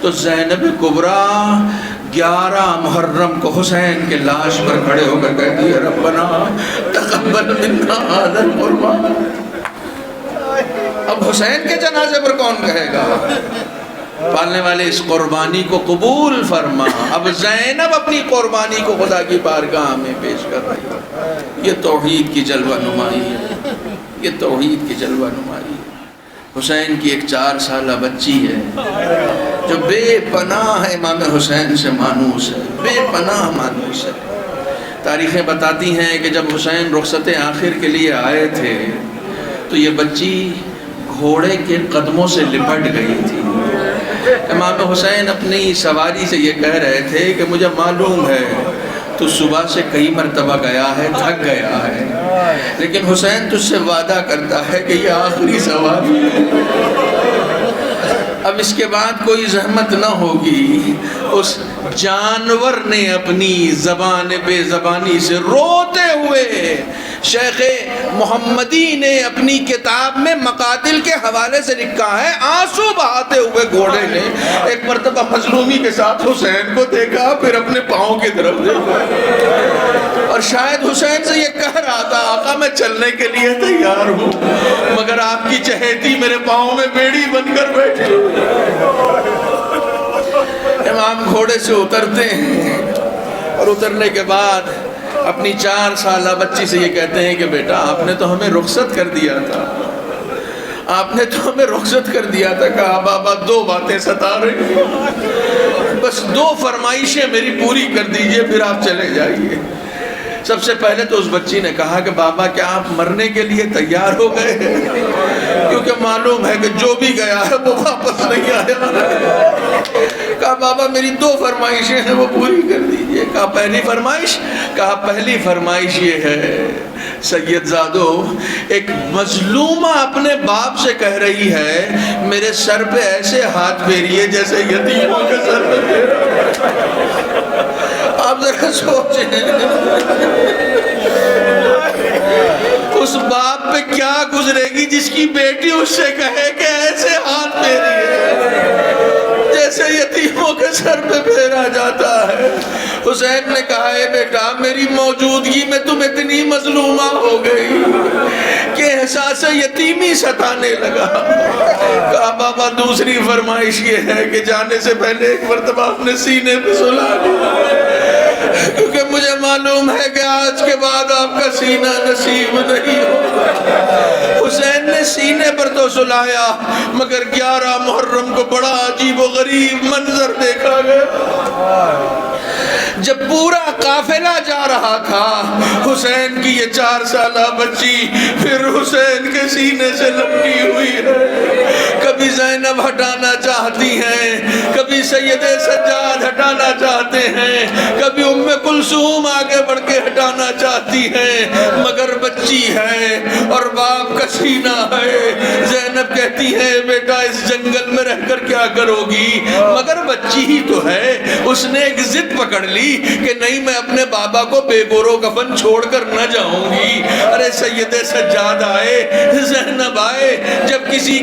تو زینب کبریٰ 11 محرم کو حسین کے لاش پر کھڑے ہو کر کہتی ہے ربنا تقبل منا ھذا القربان۔ اب حسین کے جنازے پر کون کہے گا؟ پالنے والے اس قربانی کو قبول فرما۔ اب زینب اپنی قربانی کو خدا کی بارگاہ میں پیش کر رہی ہے۔ یہ توحید کی جلوہ نمائی ہے، یہ توحید کی جلوہ نمائی ہے۔ حسین کی ایک 4 سالہ بچی ہے جو بے پناہ امام حسین سے مانوس ہے، بے پناہ مانوس ہے۔ تاریخیں بتاتی ہیں کہ جب حسین رخصت آخر کے لیے آئے تھے تو یہ بچی گھوڑے کے قدموں سے لپٹ گئی تھی۔ امام حسین اپنی سواری سے یہ کہہ رہے تھے کہ مجھے معلوم ہے تو صبح سے کئی مرتبہ گیا ہے، تھک گیا ہے، لیکن حسین تجھ سے وعدہ کرتا ہے کہ یہ آخری سواری ہے، اب اس کے بعد کوئی زحمت نہ ہوگی۔ اس جانور نے اپنی زبان بے زبانی سے روتے ہوئے، شیخ محمدی نے اپنی کتاب میں مقاتل کے حوالے سے لکھا ہے، آنسو بہاتے ہوئے گھوڑے نے ایک مرتبہ مظلومی کے ساتھ حسین کو دیکھا، پھر اپنے پاؤں کی طرف دیکھا، اور شاید حسین سے یہ کہہ رہا تھا آقا میں چلنے کے لیے تیار ہوں مگر آپ کی چہیتی میرے پاؤں میں بیڑی بن کر بیٹھی۔ امام گھوڑے سے اترتے ہیں اور اترنے کے بعد اپنی 4 سالہ بچی سے یہ کہتے ہیں کہ بیٹا آپ نے تو ہمیں رخصت کر دیا تھا، آپ نے تو ہمیں رخصت کر دیا تھا۔ کہا بابا 2 باتیں ستا رہی ہیں، بس 2 فرمائشیں میری پوری کر دیجئے پھر آپ چلے جائیے۔ سب سے پہلے تو اس بچی نے کہا کہ بابا کیا آپ مرنے کے لیے تیار ہو گئے ہیں؟ کیونکہ معلوم ہے کہ جو بھی گیا ہے وہ واپس نہیں آیا۔ کہا بابا میری 2 فرمائشیں ہیں وہ پوری کر دیجئے۔ کہا پہلی فرمائش؟ کہا پہلی فرمائش یہ ہے سید زادو، ایک مظلومہ اپنے باپ سے کہہ رہی ہے میرے سر پہ ایسے ہاتھ پھیریے جیسے یتیموں کے سر پہ پھیرا۔ آپ ذرا سوچیں اس باپ پہ کیا گزرے گی جس کی بیٹی اس سے کہے کہ ایسے ہاتھ پھیریے جیسے یتیموں کے سر پہ پھیرا جاتا ہے۔ حسین نے کہا اے بیٹا میری موجودگی میں تم اتنی مظلومہ ہو گئی کہ احساس یتیمی ستانے لگا۔ کہا بابا دوسری فرمائش یہ ہے کہ جانے سے پہلے ایک مرتبہ اپنے سینے پہ سلا لیا، کیونکہ مجھے معلوم ہے کہ آج کے بعد آپ کا سینہ نصیب نہیں ہوگا۔ حسین نے سینے پر تو سلایا مگر 11 محرم کو بڑا عجیب و غریب منظر دیکھا گیا۔ جب پورا قافلہ جا رہا تھا حسین کی یہ 4 سالہ بچی پھر حسین کے سینے سے لپٹی ہوئی ہے۔ کبھی زینب ہٹانا چاہتی ہیں، کبھی سید سجاد ہٹانا چاہتے ہیں، کبھی ام کلثوم آگے بڑھ کے ہٹانا چاہتی ہیں، مگر بچی ہے اور باپ کا سینہ ہے۔ زینب کہتی ہے بیٹا اس جنگل میں رہ کر کیا کرو گی، مگر بچی ہی تو ہے۔ اس نے ایک ضد پکڑ لی کہ نہیں میں اپنے بابا کو بے گورو کفن چھوڑ کر نہ جاؤں گی۔ ارے سید سجاد آئے، زینب آئے، جب کسی